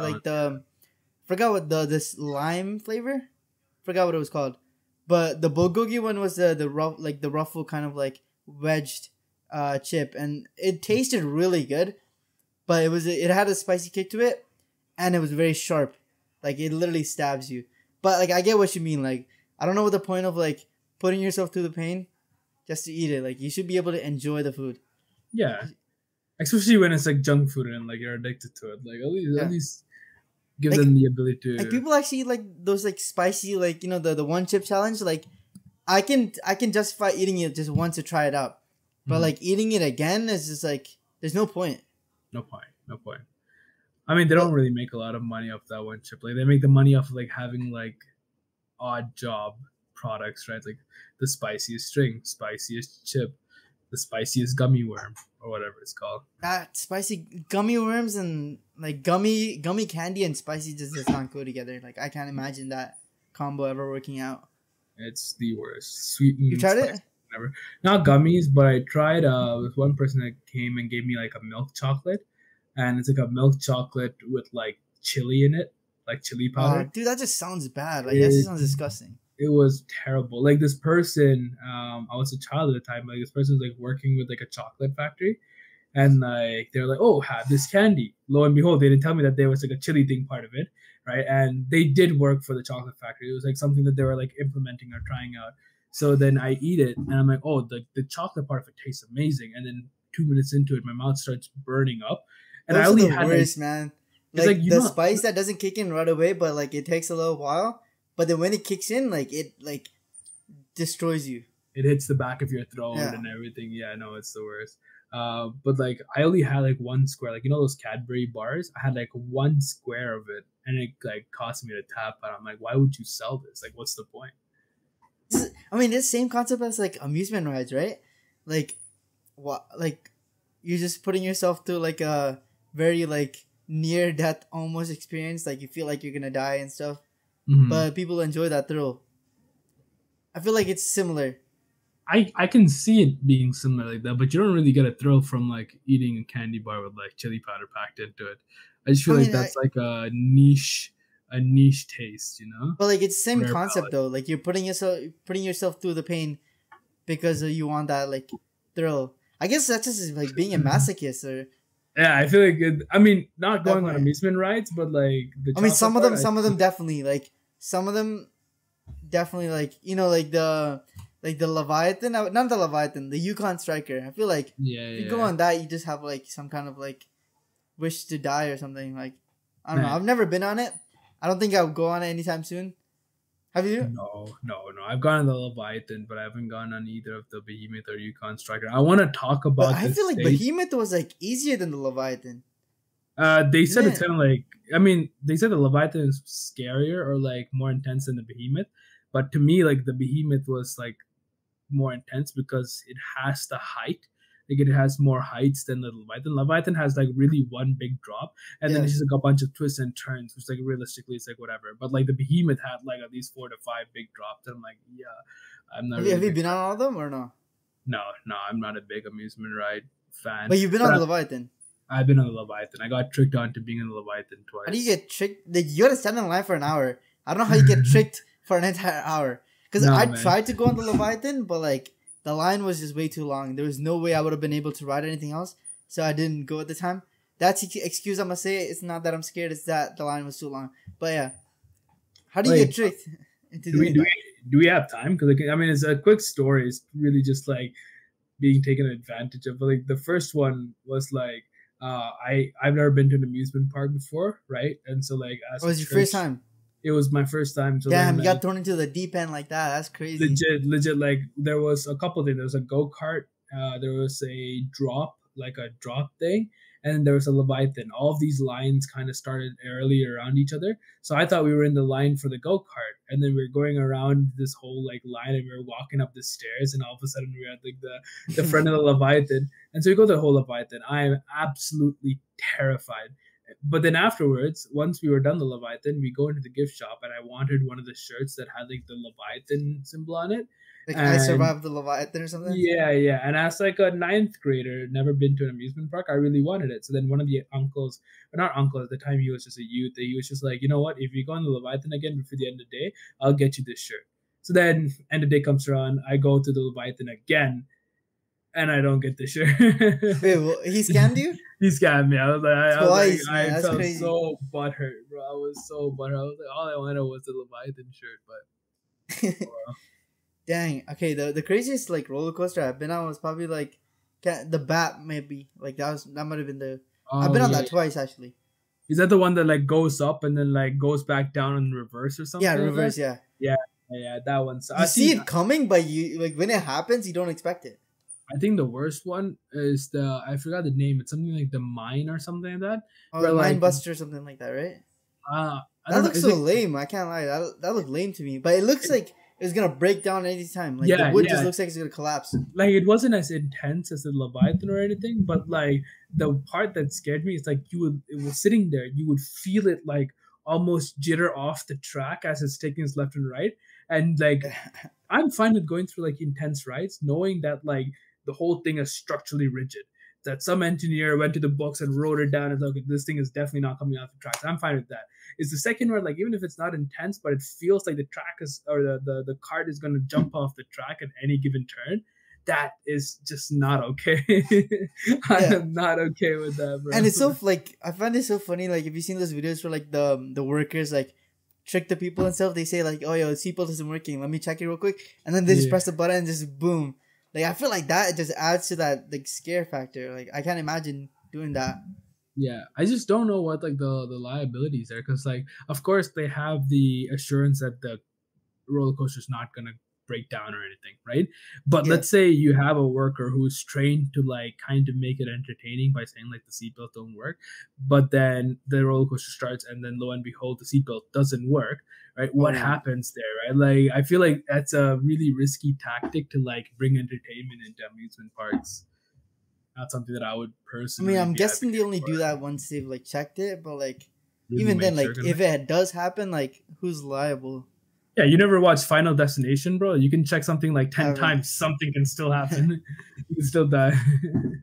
Speaker 1: forgot what this lime flavor, forgot what it was called. But the bulgogi one was the ruffle kind of like wedged chip, and it tasted really good, but it had a spicy kick to it, and it was very sharp, like it literally stabs you. But like I get what you mean. Like I don't know what the point of like putting yourself through the pain just to eat it. Like you should be able to enjoy the food.
Speaker 2: Yeah, especially when it's like junk food and like you're addicted to it. Like at least. Give them the ability to.
Speaker 1: Like people actually like those like spicy, like the one chip challenge. Like I can justify eating it just once to try it out, but like eating it again is just like there's no point.
Speaker 2: No point. I mean, they don't really make a lot of money off that one chip. Like they make the money off of like having like odd job products, right? Like the spiciest string, spiciest chip, the spiciest gummy worm, or whatever it's called.
Speaker 1: That spicy gummy worms and like gummy candy and spicy just does not go together. Like I can't imagine that combo ever working out.
Speaker 2: It's the worst. Sweet and
Speaker 1: you tried it?
Speaker 2: Never. Not gummies, but I tried with one person that came and gave me like a milk chocolate, and it's like a milk chocolate with like chili in it, like chili powder.
Speaker 1: Dude, that just sounds bad. Like that just sounds disgusting.
Speaker 2: It was terrible. Like this person, I was a child at the time. Like this person was like working with like a chocolate factory, and like they're like, "Oh, have this candy." Lo and behold, they didn't tell me that there was like a chili thing part of it, right? And they did work for the chocolate factory. It was like something that they were like implementing or trying out. So then I eat it, and I'm like, "Oh, the chocolate part of it tastes amazing." And then 2 minutes into it, my mouth starts burning up, and I
Speaker 1: Those are
Speaker 2: only
Speaker 1: the
Speaker 2: had
Speaker 1: worst, man.
Speaker 2: it's
Speaker 1: Like
Speaker 2: like, you
Speaker 1: the
Speaker 2: know,
Speaker 1: spice that doesn't kick in right away, but like it takes a little while. But then when it kicks in, like it like destroys you.
Speaker 2: it hits the back of your throat
Speaker 1: Yeah.
Speaker 2: and everything. Yeah, no, it's the worst. But like I only had like one square, like those Cadbury bars. I had like one square of it, and it like cost me to tap. And I'm like, why would you sell this? Like, what's the point?
Speaker 1: I mean, it's the same concept as like amusement rides, right? Like, what? Like, you're just putting yourself through like a very like near death almost experience. Like you feel like you're gonna die and stuff,
Speaker 2: Mhm.
Speaker 1: but people enjoy that thrill. I feel like it's similar.
Speaker 2: I can see it being similar like that, but you don't really get a thrill from like eating a candy bar with like chili powder packed into it. I just feel
Speaker 1: I
Speaker 2: like
Speaker 1: mean,
Speaker 2: that's like a niche taste, you know?
Speaker 1: but like it's the same
Speaker 2: Rare
Speaker 1: concept
Speaker 2: palate.
Speaker 1: though. Like you're putting yourself through the pain because you want that like thrill. I guess that's just like being a masochist, or
Speaker 2: Yeah, I feel like I mean, not going on
Speaker 1: Definitely.
Speaker 2: amusement rides, but like the
Speaker 1: I mean,
Speaker 2: chocolate part,
Speaker 1: some of them definitely like some of them definitely like like the Leviathan, not the Leviathan, the Yukon Striker. I feel like
Speaker 2: yeah,
Speaker 1: if you
Speaker 2: yeah.
Speaker 1: go on that, you just have like some kind of like wish to die or something. Like I don't know.
Speaker 2: Man.
Speaker 1: I've never been on it. I don't think I'll go on it anytime soon. Have you?
Speaker 2: No. I've gone on the Leviathan, but I haven't gone on either of the Behemoth or Yukon Striker. I want to talk
Speaker 1: But
Speaker 2: about
Speaker 1: I
Speaker 2: this
Speaker 1: feel like
Speaker 2: stage.
Speaker 1: Behemoth was like easier than the Leviathan.
Speaker 2: They said
Speaker 1: Isn't
Speaker 2: it's
Speaker 1: it?
Speaker 2: kind of like, I mean, they said the Leviathan is scarier or like more intense than the Behemoth, but to me, like the Behemoth was like more intense because it has the height. Like it has more heights than the Leviathan. Leviathan has like really one big drop, and then
Speaker 1: Yeah.
Speaker 2: it's just like a bunch of twists and turns, which like realistically it's like whatever. But like the Behemoth had like at least 4 to 5 big drops, and I'm like, yeah, I'm not.
Speaker 1: Have
Speaker 2: Really
Speaker 1: you
Speaker 2: big
Speaker 1: been
Speaker 2: fan.
Speaker 1: on all of them or no?
Speaker 2: No, I'm not a big amusement ride fan.
Speaker 1: But you've been
Speaker 2: But
Speaker 1: on the Leviathan.
Speaker 2: I've been on the Leviathan. I got tricked onto being in the Leviathan twice.
Speaker 1: How do you get tricked? Like, you gotta stand in line for an hour. I don't know how you get tricked for an entire hour. Because
Speaker 2: No,
Speaker 1: I
Speaker 2: man.
Speaker 1: tried to go on the Leviathan, but like the line was just way too long. There was no way I would have been able to ride anything else, so I didn't go at the time. That's the excuse I'm gonna say. It's not that I'm scared. It's that the line was too long. But yeah, how do you
Speaker 2: Like,
Speaker 1: get tricked into
Speaker 2: do we
Speaker 1: doing
Speaker 2: do
Speaker 1: that?
Speaker 2: we do we have time? Because like, I mean, it's a quick story. It's really just like being taken advantage of. But like the first one was like, I've never been to an amusement park before, right? And so like as
Speaker 1: Or
Speaker 2: a
Speaker 1: was your first
Speaker 2: church,
Speaker 1: time?
Speaker 2: it was my first time. So
Speaker 1: Damn,
Speaker 2: then
Speaker 1: you
Speaker 2: like,
Speaker 1: got thrown into the deep end like that. That's crazy.
Speaker 2: legit like there was a couple things. There was a go-kart, there was a drop thing, and there was a Leviathan. All of these lines kind of started early around each other, so I thought we were in the line for the go-kart, and then we were going around this whole like line, and we were walking up the stairs, and all of a sudden we were at like the front of the Leviathan, and so we go to the whole Leviathan. I am absolutely terrified. But then afterwards, once we were done the Leviathan, we go into the gift shop, and I wanted one of the shirts that had like the Leviathan symbol on it.
Speaker 1: Like I survived the Leviathan or something.
Speaker 2: Yeah. And as like a ninth grader, never been to an amusement park, I really wanted it. So then one of the uncles, or not uncle at the time, he was just a youth. He was just like, you know what? If you go on the Leviathan again before the end of the day, I'll get you this shirt. So then end of the day comes around, I go to the Leviathan again, and I don't get the shirt.
Speaker 1: Wait, he scammed you?
Speaker 2: He scammed me. I was like,
Speaker 1: Twice, man.
Speaker 2: I
Speaker 1: That's
Speaker 2: felt
Speaker 1: crazy.
Speaker 2: so butthurt, bro. I was so butthurt. I was like, all I wanted was the Leviathan shirt, but
Speaker 1: Dang. Okay. The craziest like roller coaster I've been on was probably like the Bat. Maybe like that might have been the. I've been on that twice actually.
Speaker 2: Is that the one that like goes up and then like goes back down in reverse or something?
Speaker 1: Yeah,
Speaker 2: like
Speaker 1: reverse.
Speaker 2: that?
Speaker 1: Yeah.
Speaker 2: Yeah, that one. So
Speaker 1: You see it coming, but you like when it happens, you don't expect it.
Speaker 2: I think the worst one is I forgot the name. It's something like the Mine or something like that.
Speaker 1: Oh,
Speaker 2: Where,
Speaker 1: Mind
Speaker 2: like,
Speaker 1: Buster or something like that, right?
Speaker 2: I
Speaker 1: That
Speaker 2: don't know.
Speaker 1: looks
Speaker 2: Is
Speaker 1: so
Speaker 2: it-
Speaker 1: lame. I can't lie. That looked lame to me. But it looks like it's gonna break down any time. Like
Speaker 2: Yeah,
Speaker 1: the wood
Speaker 2: yeah.
Speaker 1: just looks like it's gonna collapse.
Speaker 2: Like it wasn't as intense as the Leviathan or anything, but like the part that scared me is like it was sitting there, you would feel it like almost jitter off the track as it's taking its left and right. And like I'm fine with going through like intense rides, knowing that like the whole thing is structurally rigid. That some engineer went to the books and wrote it down and said, okay, this thing is definitely not coming off the tracks. I'm fine with that. It's the second one, like even if it's not intense, but it feels like the track is or the cart is gonna jump off the track at any given turn. That is just not okay. I
Speaker 1: Yeah.
Speaker 2: am not okay with that, bro.
Speaker 1: And it's so like I find it so funny. Like if you've seen those videos where like the workers like trick the people and stuff, they say like, "Oh, yo, the seatbelt isn't working. Let me check it real quick," and then they just
Speaker 2: Yeah.
Speaker 1: press the button and just boom, Like I feel like that just adds to that like scare factor. Like I can't imagine doing that.
Speaker 2: Yeah, I just don't know what like the liabilities are, because like of course they have the assurance that the roller coaster is not gonna break down or anything, right? But
Speaker 1: Yeah.
Speaker 2: let's say you have a worker who's trained to like kind of make it entertaining by saying like the seatbelt don't work, but then the roller coaster starts and then lo and behold the seatbelt doesn't work, right? What
Speaker 1: Oh.
Speaker 2: happens there, right? Like I feel like that's a really risky tactic to like bring entertainment into amusement parks. Not something that I would
Speaker 1: I
Speaker 2: personally
Speaker 1: mean, I'm
Speaker 2: be
Speaker 1: guessing they
Speaker 2: advocating
Speaker 1: only
Speaker 2: for.
Speaker 1: do that once they've like checked it, but like
Speaker 2: Really
Speaker 1: even
Speaker 2: make
Speaker 1: then,
Speaker 2: sure,
Speaker 1: like
Speaker 2: gonna-
Speaker 1: if it does happen, like who's liable?
Speaker 2: Yeah, you never watched Final Destination, bro? You can check something like 10
Speaker 1: Haven't.
Speaker 2: times, something can still happen. You can still die.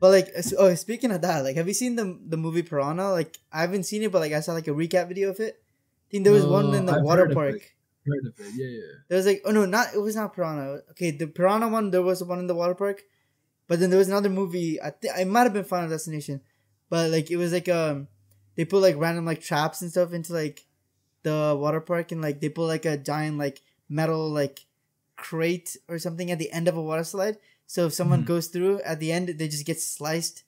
Speaker 1: But like, oh, speaking of that, like, have you seen the movie Piranha? Like, I haven't seen it, but like, I saw like a recap video of it. I think there was one in the
Speaker 2: I've
Speaker 1: water
Speaker 2: heard of
Speaker 1: park.
Speaker 2: it. Heard of it, yeah.
Speaker 1: There was like, oh no, not it was not Piranha. Okay, the Piranha one, there was one in the water park, but then there was another movie. I think it might have been Final Destination, but like it was like they put like random like traps and stuff into like the water park, and like they put like a giant like metal like crate or something at the end of a water slide. So if someone goes through at the end, they just get sliced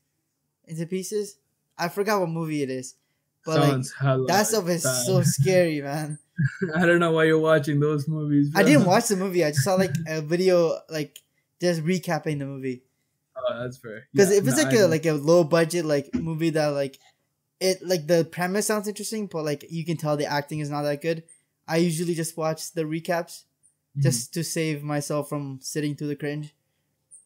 Speaker 1: into pieces. I forgot what movie it is, but
Speaker 2: Sounds hella
Speaker 1: that stuff is
Speaker 2: bad.
Speaker 1: so scary, man.
Speaker 2: I don't know why you're watching those movies, bro.
Speaker 1: I didn't watch the movie. I just saw like a video like just recapping the movie.
Speaker 2: Oh, that's fair.
Speaker 1: Because
Speaker 2: Yeah,
Speaker 1: if it's
Speaker 2: no,
Speaker 1: like a low budget like movie that like it like the premise sounds interesting, but like you can tell the acting is not that good, I usually just watch the recaps just to save myself from sitting through the cringe.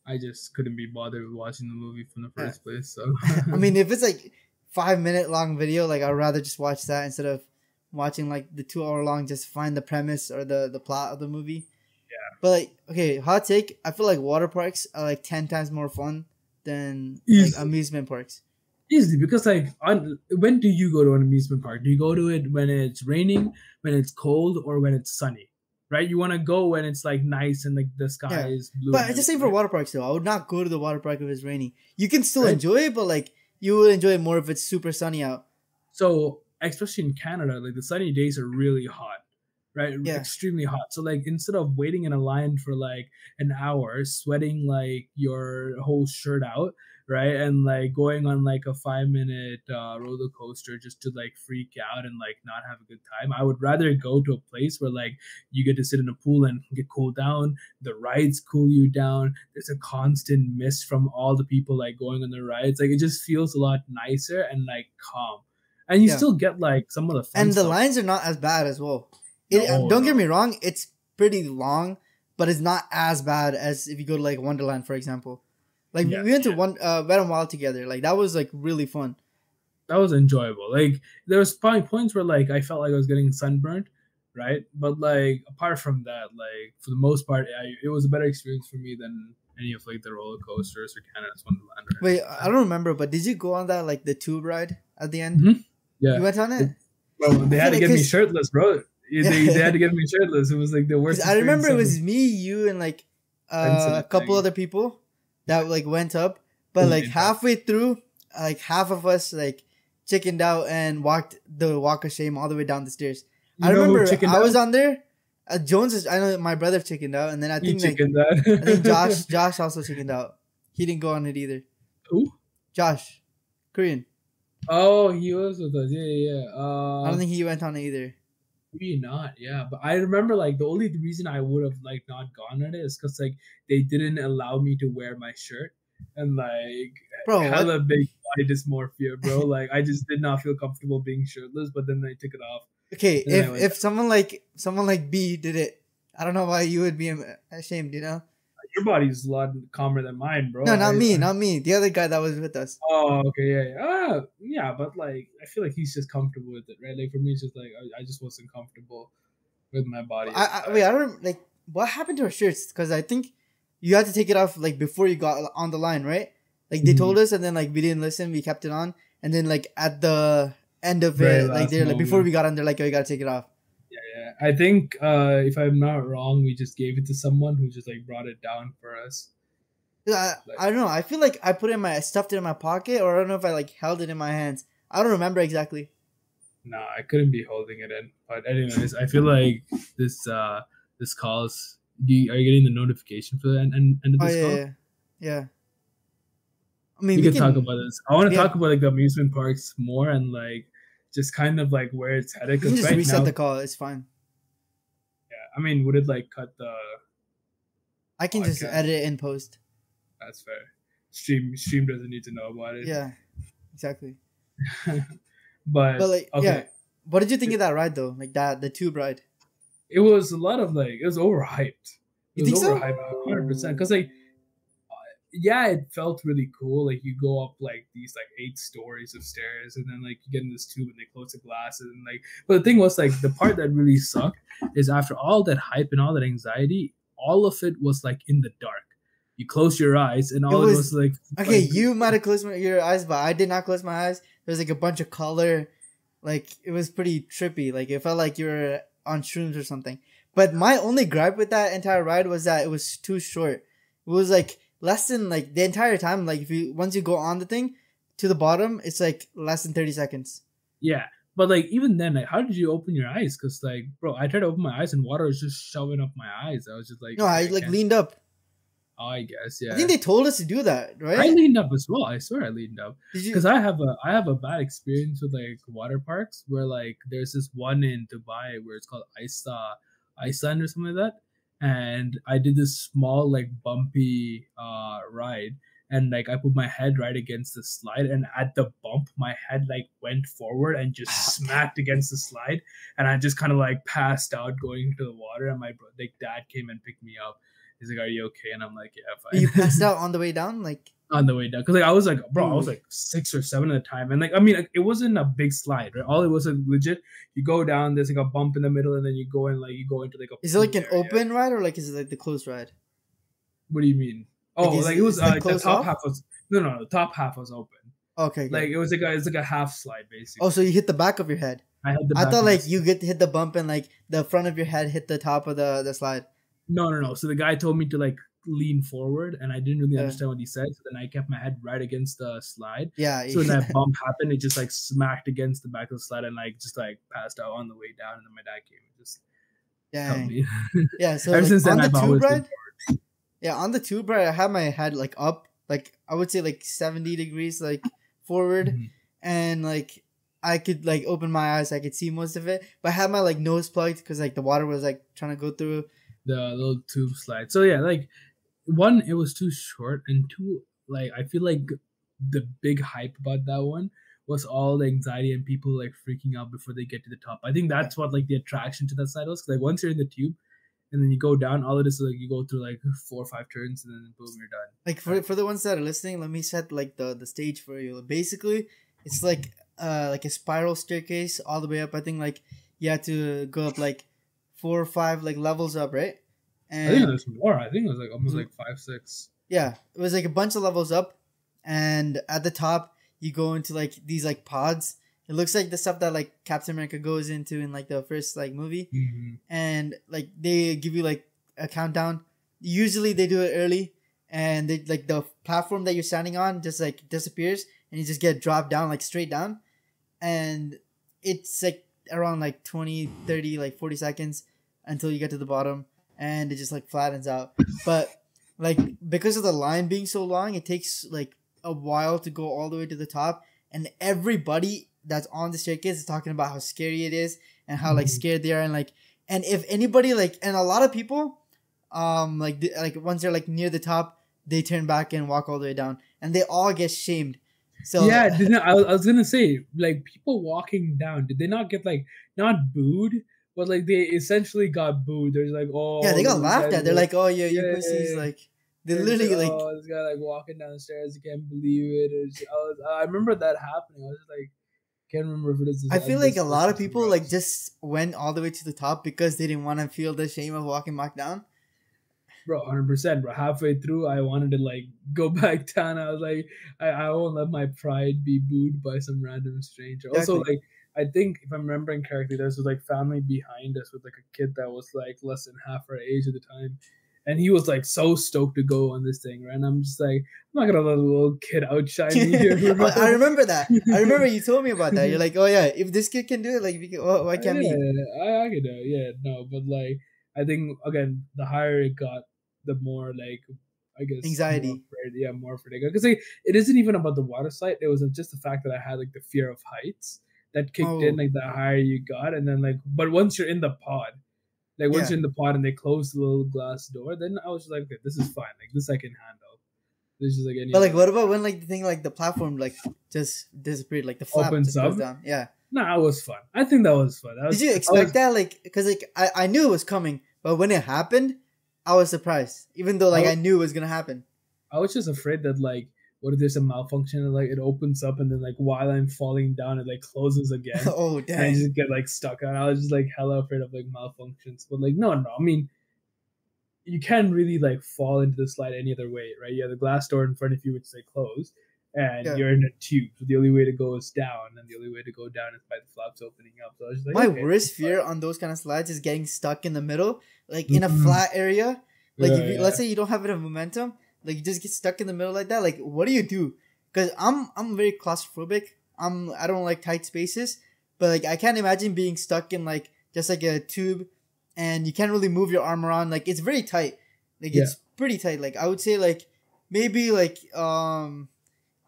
Speaker 2: I just couldn't be bothered with watching the movie from the first place. So
Speaker 1: I mean, if it's like 5 minute long video, like I'd rather just watch that instead of watching like the 2 hour long just find the premise or the plot of the movie.
Speaker 2: Yeah.
Speaker 1: But like, okay, hot take. I feel like water parks are like 10 times more fun than like
Speaker 2: Easily.
Speaker 1: amusement parks.
Speaker 2: Easily, because like when do you go to an amusement park? Do you go to it when it's raining, when it's cold, or when it's sunny? Right? You want to go when it's like nice and like the sky
Speaker 1: Yeah.
Speaker 2: is blue.
Speaker 1: But
Speaker 2: and
Speaker 1: it's the same
Speaker 2: everything,
Speaker 1: for water parks though. I would not go to the water park if it's raining. You can still
Speaker 2: Right.
Speaker 1: enjoy it, but like you will enjoy it more if it's super sunny out.
Speaker 2: So especially in Canada, like the sunny days are really hot, right?
Speaker 1: Yeah.
Speaker 2: Extremely hot. So like instead of waiting in a line for like an hour, sweating like your whole shirt out, right, and like going on like a 5 minute roller coaster just to like freak out and like not have a good time, I would rather go to a place where like you get to sit in a pool and get cooled down. The rides cool you down. There's a constant mist from all the people like going on the rides. Like it just feels a lot nicer and like calm. And you
Speaker 1: Yeah.
Speaker 2: still get like some of the fun
Speaker 1: And the
Speaker 2: stuff.
Speaker 1: lines are not as bad as well.
Speaker 2: No,
Speaker 1: Don't get
Speaker 2: no.
Speaker 1: me wrong, it's pretty long, but it's not as bad as if you go to like Wonderland, for example. Like
Speaker 2: Yeah,
Speaker 1: we went to Wet n Wild together. Like that was like really fun.
Speaker 2: That was enjoyable. Like there was probably points where like I felt like I was getting sunburned, right? But like apart from that, like for the most part, it was a better experience for me than any of like the roller coasters or Canada's Wonderland. Or
Speaker 1: Wait,
Speaker 2: anything like
Speaker 1: I don't remember, but did you go on that like the tube ride at the end?
Speaker 2: Mhm. Yeah.
Speaker 1: You went on it?
Speaker 2: Bro, they had to
Speaker 1: like
Speaker 2: get me
Speaker 1: 'cause-
Speaker 2: shirtless, bro. They had to get me shirtless. It was like the worst.
Speaker 1: Because I remember it
Speaker 2: experience
Speaker 1: was me, you, and like
Speaker 2: Friends and
Speaker 1: a couple
Speaker 2: thing.
Speaker 1: other people that like went up, but
Speaker 2: Oh,
Speaker 1: like
Speaker 2: yeah.
Speaker 1: halfway through, like half of us like chickened out and walked the walk of shame all the way down the stairs.
Speaker 2: You
Speaker 1: I
Speaker 2: know who
Speaker 1: remember
Speaker 2: chickened
Speaker 1: I was
Speaker 2: out?
Speaker 1: on there. Jones is. I know my brother chickened out, and then I
Speaker 2: You
Speaker 1: think like
Speaker 2: chickened out.
Speaker 1: I think Josh also chickened out. He didn't go on it either.
Speaker 2: Who?
Speaker 1: Josh, Korean.
Speaker 2: Oh, he was with us. Yeah.
Speaker 1: I don't think he went on it either.
Speaker 2: Maybe not, yeah. But I remember like the only reason I would have like not gone at it is because like they didn't allow me to wear my shirt, and like
Speaker 1: Bro,
Speaker 2: hella
Speaker 1: what?
Speaker 2: big body dysmorphia, bro. Like I just did not feel comfortable being shirtless, but then I took it off.
Speaker 1: Okay,
Speaker 2: And then I went
Speaker 1: if someone like B did it, I don't know why you would be ashamed. You know?
Speaker 2: Your body's a lot calmer than mine, bro.
Speaker 1: No, not me, not me. The other guy that was with us.
Speaker 2: Oh, okay, yeah. Yeah, but like I feel like he's just comfortable with it, right? Like for me, it's just like I just wasn't comfortable with my body.
Speaker 1: Wait, I don't like what happened to our shirts because I think you had to take it off like before you got on the line, right? Like they told us, and then like we didn't listen, we kept it on, and then like at the end of
Speaker 2: Very
Speaker 1: it, like
Speaker 2: last
Speaker 1: they're like before
Speaker 2: moment.
Speaker 1: we got on, they're like, oh, you gotta take it off.
Speaker 2: Yeah. I think if I'm not wrong, we just gave it to someone who just like brought it down for us.
Speaker 1: I don't know. I feel like I I stuffed it in my pocket, or I don't know if I like held it in my hands. I don't remember exactly.
Speaker 2: Nah, I couldn't be holding it in. But anyways, I feel like this calls. Are you getting the notification for the end of
Speaker 1: Oh
Speaker 2: this
Speaker 1: yeah,
Speaker 2: call?
Speaker 1: yeah. Yeah. I mean,
Speaker 2: We
Speaker 1: we
Speaker 2: can talk
Speaker 1: can.
Speaker 2: about this. I want to
Speaker 1: Yeah.
Speaker 2: talk about like the amusement parks more and like just kind of like where it's headed.
Speaker 1: We can
Speaker 2: Because
Speaker 1: just
Speaker 2: right
Speaker 1: reset
Speaker 2: now,
Speaker 1: the call. It's fine.
Speaker 2: yeah, I mean, would it like cut the
Speaker 1: I can just
Speaker 2: podcast?
Speaker 1: edit it in post.
Speaker 2: That's fair. Stream doesn't need to know about it.
Speaker 1: Yeah, exactly.
Speaker 2: But
Speaker 1: But like,
Speaker 2: okay,
Speaker 1: yeah. What did you think of that ride though? Like the tube ride?
Speaker 2: it was a lot of like it was overhyped.
Speaker 1: You
Speaker 2: It was
Speaker 1: think so?
Speaker 2: overhyped 100%. Because like yeah, it felt really cool. Like you go up like these like 8 stories of stairs, and then like you get in this tube and they close the glasses and like. But the thing was like the part that really sucked is after all that hype and all that anxiety, all of it was like in the dark. You close your eyes and all it was like.
Speaker 1: Okay,
Speaker 2: like,
Speaker 1: you might have closed your eyes, but I did not close my eyes. There was like a bunch of color, like it was pretty trippy. Like it felt like you were on shrooms or something. But my only gripe with that entire ride was that it was too short. It was like less than like the entire time. Like if you once you go on the thing to the bottom, it's like less than 30 seconds.
Speaker 2: Yeah, but like even then, like how did you open your eyes? Because like, bro, I tried to open my eyes and water was just shoving up my eyes. I was just like,
Speaker 1: No, I
Speaker 2: okay,
Speaker 1: like
Speaker 2: can't-
Speaker 1: leaned up.
Speaker 2: Oh, I guess yeah.
Speaker 1: I think they told us to do that,
Speaker 2: I
Speaker 1: right?
Speaker 2: leaned up as well. I swear I leaned up
Speaker 1: Did you?
Speaker 2: because I have a bad experience with like water parks where like there's this one in Dubai where it's called Iceland or something like that, and I did this small like bumpy ride, and like I put my head right against the slide, and at the bump my head like went forward and just smacked against the slide, and I just kind of like passed out going into the water, and my like dad came and picked me up. He's like, "Are you okay?" And I'm like, "Yeah, fine."
Speaker 1: You passed out on the way down, like.
Speaker 2: On the way down, because like I was like, bro, I was
Speaker 1: Ooh.
Speaker 2: like 6 or 7 at the time, and like I mean, like, it wasn't a big slide, right? All it was like legit. You go down, there's like a bump in the middle, and then you go in, like you go into like a.
Speaker 1: Is it like an
Speaker 2: area.
Speaker 1: open ride or like is it like the closed ride?
Speaker 2: What do you mean? Oh,
Speaker 1: Like,
Speaker 2: like it was
Speaker 1: is it
Speaker 2: the
Speaker 1: closed
Speaker 2: top
Speaker 1: off?
Speaker 2: half was no, the top half was open.
Speaker 1: Okay.
Speaker 2: Like
Speaker 1: Good.
Speaker 2: it was like a half slide basically.
Speaker 1: Oh, so you hit the back of your head.
Speaker 2: I had the.
Speaker 1: I
Speaker 2: back
Speaker 1: thought
Speaker 2: of my
Speaker 1: like you get to hit the bump and like the front of your head hit the top of the slide.
Speaker 2: No. So the guy told me to like lean forward, and I didn't really
Speaker 1: Yeah.
Speaker 2: understand what he said. So then I kept my head right against the slide.
Speaker 1: Yeah.
Speaker 2: So when that bump happened, it just like smacked against the back of the slide and like just like passed out on the way down. And then my dad came and just helped
Speaker 1: Dang.
Speaker 2: me.
Speaker 1: Yeah. So
Speaker 2: Ever
Speaker 1: like,
Speaker 2: since then,
Speaker 1: on the
Speaker 2: I've
Speaker 1: tube
Speaker 2: always
Speaker 1: ride.
Speaker 2: been
Speaker 1: Yeah, on the tube ride, I had my head like up, like I would say like 70 degrees, like forward,
Speaker 2: Mhm.
Speaker 1: and like I could like open my eyes, I could see most of it, but I had my like nose plugged because like the water was like trying to go through.
Speaker 2: the little tube slide. So yeah, like one, it was too short, and two, like I feel like the big hype about that one was all the anxiety and people like freaking out before they get to the top. I think that's what like the attraction to that side was. Like once you're in the tube, and then you go down, all it is like you go through like 4 or 5 turns, and then boom, you're done.
Speaker 1: Like for the ones that are listening, let me set like the stage for you. Basically, it's like a spiral staircase all the way up. I think like you had to go up like 4 or 5 like levels up, right?
Speaker 2: I think there's more. I think it was like almost like 5, 6.
Speaker 1: Yeah, it was like a bunch of levels up, and at the top you go into like these like pods. It looks like the stuff that like Captain America goes into in like the first like movie,
Speaker 2: Mm-hmm.
Speaker 1: and like they give you like a countdown. Usually they do it early, and they like the platform that you're standing on just like disappears, and you just get dropped down like straight down, and it's like around like 20, 30, like 40 seconds until you get to the bottom, and it just like flattens out. But like because of the line being so long, it takes like a while to go all the way to the top, and everybody that's on the staircase is talking about how scary it is and how like scared they are, and if anybody like, and a lot of people like once they're like near the top, they turn back and walk all the way down, and they all get shamed. So
Speaker 2: yeah, I was gonna say, like, people walking down, did they not get like not booed, but like they essentially got booed? There's like, oh
Speaker 1: yeah, they got
Speaker 2: this
Speaker 1: laughed
Speaker 2: guy
Speaker 1: at. They're like, oh yeah, you
Speaker 2: yeah,
Speaker 1: pussies, like they
Speaker 2: It's
Speaker 1: literally like
Speaker 2: oh, this guy like walking down the stairs, I can't believe it. I remember that happening. I was just like, can't remember if it is.
Speaker 1: I feel like a lot of people like just went all the way to the top because they didn't want to feel the shame of walking back down.
Speaker 2: Bro, 100%. Bro, halfway through, I wanted to like go back down. I was like, I won't let my pride be booed by some random stranger.
Speaker 1: Exactly.
Speaker 2: Also, like, I think if I'm remembering correctly, there's like family behind us with like a kid that was like less than half our age at the time. And he was like so stoked to go on this thing, right? And I'm just like, I'm not gonna let a little kid outshine me here. Bro.
Speaker 1: I remember that. I remember you told me about that. You're like, oh yeah, if this kid can do it, like, we can, why can't
Speaker 2: yeah,
Speaker 1: we?
Speaker 2: I could do it. Yeah, no, but like, I think again, the higher it got, the more like I guess
Speaker 1: Anxiety.
Speaker 2: more afraid because like, it isn't even about the water slide. It was just the fact that I had like the fear of heights that kicked in
Speaker 1: Oh,
Speaker 2: like the higher you got, and then like but once you're in the pod, like once
Speaker 1: yeah.
Speaker 2: you're in the pod and they close the little glass door, then I was just like, okay, this is fine. Like this I can handle. This is like any
Speaker 1: But like,
Speaker 2: other
Speaker 1: what about when like the thing like the platform like just disappeared, like the flap
Speaker 2: opens
Speaker 1: just goes
Speaker 2: up.
Speaker 1: down? Yeah.
Speaker 2: Nah, it was fun. I think that was fun.
Speaker 1: Did you expect that? Like, because like I knew it was coming, but when it happened, I was surprised. Even though like I knew it was gonna happen.
Speaker 2: I was just afraid that like what if there's a malfunction and like it opens up and then like while I'm falling down it like closes again.
Speaker 1: Oh
Speaker 2: And I
Speaker 1: dang!
Speaker 2: just get like stuck. And I was just like hella afraid of like malfunctions. But like no. I mean you can't really like fall into the slide any other way, right? You have the glass door in front of you which they close. And you're in a tube. So the only way to go is down, and the only way to go down is by the flaps opening up. So I was just like,
Speaker 1: My worst fear on those kind of slides is getting stuck in the middle, like in a flat area. Like if you, let's say you don't have enough momentum, like you just get stuck in the middle like that. Like what do you do? Because I'm very claustrophobic. I don't like tight spaces, but like I can't imagine being stuck in like just like a tube, and you can't really move your arm around. Like it's very tight. Like it's pretty tight. Like I would say like maybe like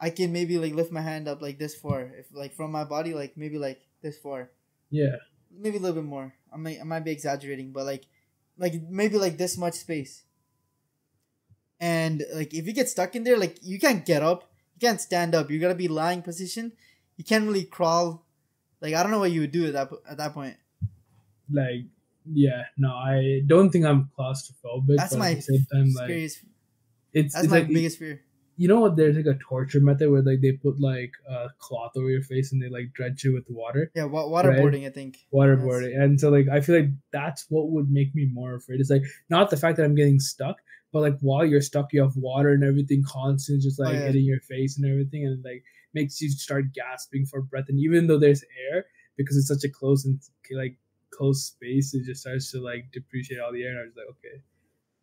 Speaker 1: I can maybe like lift my hand up like this far, if like from my body, like maybe like this far.
Speaker 2: Yeah.
Speaker 1: Maybe a little bit more. I might be exaggerating, but like maybe like this much space. And like if you get stuck in there, like you can't get up, you can't stand up. You gotta be lying position. You can't really crawl. Like I don't know what you would do at that point.
Speaker 2: Like yeah, no, I don't think I'm claustrophobic.
Speaker 1: That's
Speaker 2: but
Speaker 1: my
Speaker 2: at the same time,
Speaker 1: scariest.
Speaker 2: It's
Speaker 1: my
Speaker 2: like
Speaker 1: biggest fear.
Speaker 2: You know what? There's like a torture method where like they put like a cloth over your face and they like drench you with water.
Speaker 1: Yeah, waterboarding. Right? I think
Speaker 2: waterboarding, and so like I feel like that's what would make me more afraid. It's like not the fact that I'm getting stuck, but like while you're stuck, you have water and everything constant, just like hitting your face and everything, and like makes you start gasping for breath. And even though there's air, because it's such a close and like close space, it just starts to like depreciate all the air. And I was like, okay.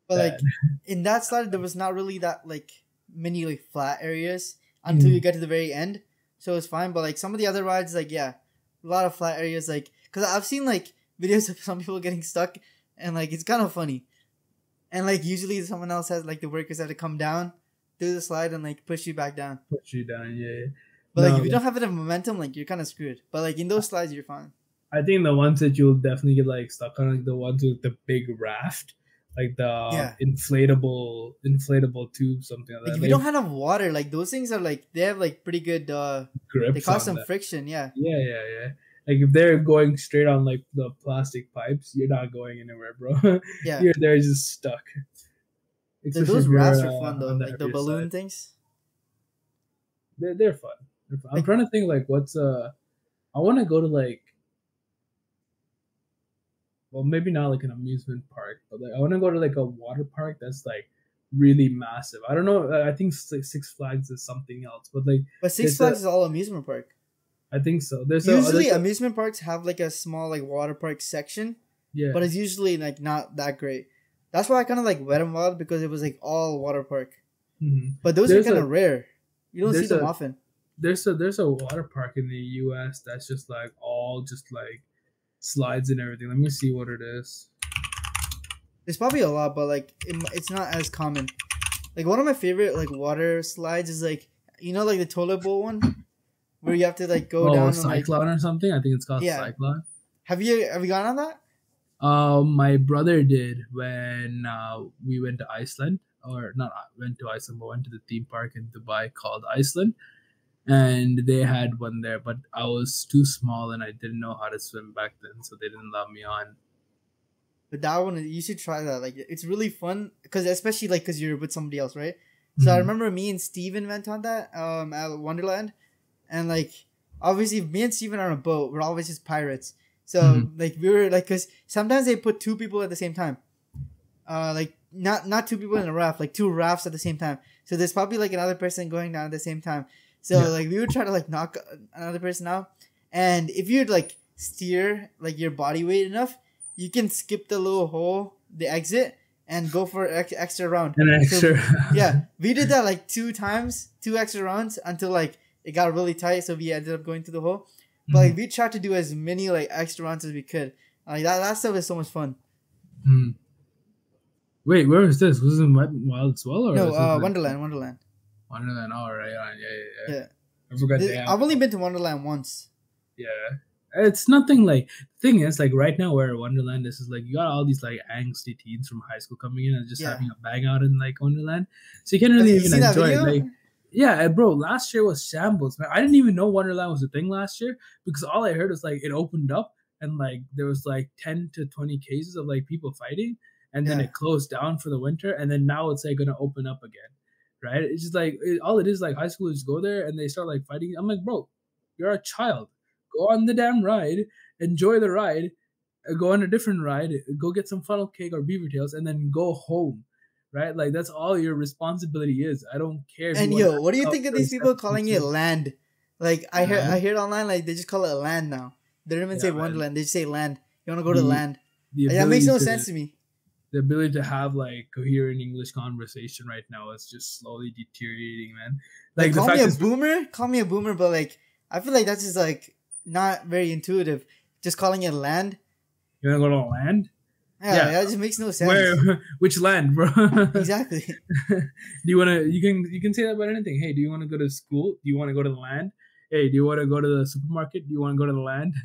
Speaker 1: But like in that slide, there was not really that like many like flat areas until you get to the very end, so it's fine. But like some of the other rides, like a lot of flat areas, like because I've seen like videos of some people getting stuck, and like it's kind of funny. And like usually someone else has like the workers have to come down through the slide and like push you back down.
Speaker 2: Yeah.
Speaker 1: But like if you don't have enough momentum, like you're kind of screwed. But like in those slides, you're fine.
Speaker 2: I think the ones that you'll definitely get like stuck on, like the ones with the big raft. Like the inflatable tube, something like that.
Speaker 1: Like if you don't have enough water, like those things are like they have like pretty good
Speaker 2: grips.
Speaker 1: They cause some friction, yeah.
Speaker 2: Yeah. Like if they're going straight on like the plastic pipes, you're not going anywhere, bro.
Speaker 1: Yeah,
Speaker 2: you're there just stuck.
Speaker 1: Those rafts are fun though, like the balloon things.
Speaker 2: They're fun. I'm trying to think like what's I want to go to like. Well, maybe not like an amusement park, but like I want to go to like a water park that's like really massive. I don't know. I think Six Flags is something else, but like.
Speaker 1: But Six Flags is all amusement park.
Speaker 2: I think so.
Speaker 1: Usually amusement parks have like a small like water park section.
Speaker 2: Yeah.
Speaker 1: But it's usually like not that great. That's why I kind of like Wet n Wild because it was like all water park.
Speaker 2: Mm-hmm.
Speaker 1: But those are kind of rare. You don't see them often.
Speaker 2: There's a water park in the U.S. that's just like all just like. Slides and everything. Let me see what it is.
Speaker 1: There's probably a lot, but like it's not as common. Like one of my favorite like water slides is like like the toilet bowl one, where you have to like go down.
Speaker 2: Cyclone or something. I think it's called Cyclone.
Speaker 1: Have you gone on that?
Speaker 2: My brother did when we went to Iceland, or not went to Iceland, but went to the theme park in Dubai called Iceland. And they had one there, but I was too small and I didn't know how to swim back then, so they didn't allow me on.
Speaker 1: But that one, you should try that. Like, it's really fun because especially like because you're with somebody else, right? So I remember me and Steven went on that at Wonderland, and like obviously me and Steven are on a boat. We're always just pirates. So like we were like because sometimes they put two people at the same time, like not two people in a raft, like two rafts at the same time. So there's probably like another person going down at the same time. So like we would try to like knock another person out, and if you'd like steer like your body weight enough, you can skip the little hole, the exit, and go for extra round. So, yeah, we did that like 2 times, 2 extra rounds until like it got really tight. So we ended up going through the hole. But like we tried to do as many like extra rounds as we could. Like that stuff is so much fun.
Speaker 2: Wait, where was this? Was it in Wild as well, or
Speaker 1: No,
Speaker 2: is it like
Speaker 1: Wonderland, Wonderland.
Speaker 2: Wonderland? Oh, right, yeah.
Speaker 1: Yeah.
Speaker 2: I forgot they have.
Speaker 1: I've only been to Wonderland once.
Speaker 2: Yeah, it's nothing like. Thing is, like right now, where Wonderland is like you got all these like angsty teens from high school coming in and just
Speaker 1: Yeah.
Speaker 2: having a bang out in like Wonderland, so you can't
Speaker 1: Have
Speaker 2: really
Speaker 1: you
Speaker 2: even
Speaker 1: seen that
Speaker 2: enjoy it.
Speaker 1: video?
Speaker 2: Like, yeah, bro, last year was shambles, man. I didn't even know Wonderland was a thing last year because all I heard was like it opened up and like there was like 10 to 20 cases of like people fighting, and then
Speaker 1: Yeah.
Speaker 2: it closed down for the winter, and then now it's like gonna open up again, right? It's just like all it is like high schoolers go there and they start like fighting. I'm like, bro, you're a child. Go on the damn ride, enjoy the ride, go on a different ride, go get some funnel cake or beaver tails, and then go home. Right? Like that's all your responsibility is. I don't care.
Speaker 1: And yo, what do you think of these people calling it land? Like I heard online like they just call it land now. They don't even say Wonderland. They just say land. You want to go to land? Like, that makes no sense to me.
Speaker 2: The ability to have like coherent English conversation right now is just slowly deteriorating, man. Like
Speaker 1: call me a boomer. Call me a boomer, but like I feel like that's just like not very intuitive. Just calling it land.
Speaker 2: You wanna go to land?
Speaker 1: Yeah, that just makes no sense.
Speaker 2: Where? Which land, bro?
Speaker 1: Exactly.
Speaker 2: Do you wanna? You can say that about anything. Hey, do you want to go to school? Do you want to go to the land? Hey, do you want to go to the supermarket? Do you want to go to the land?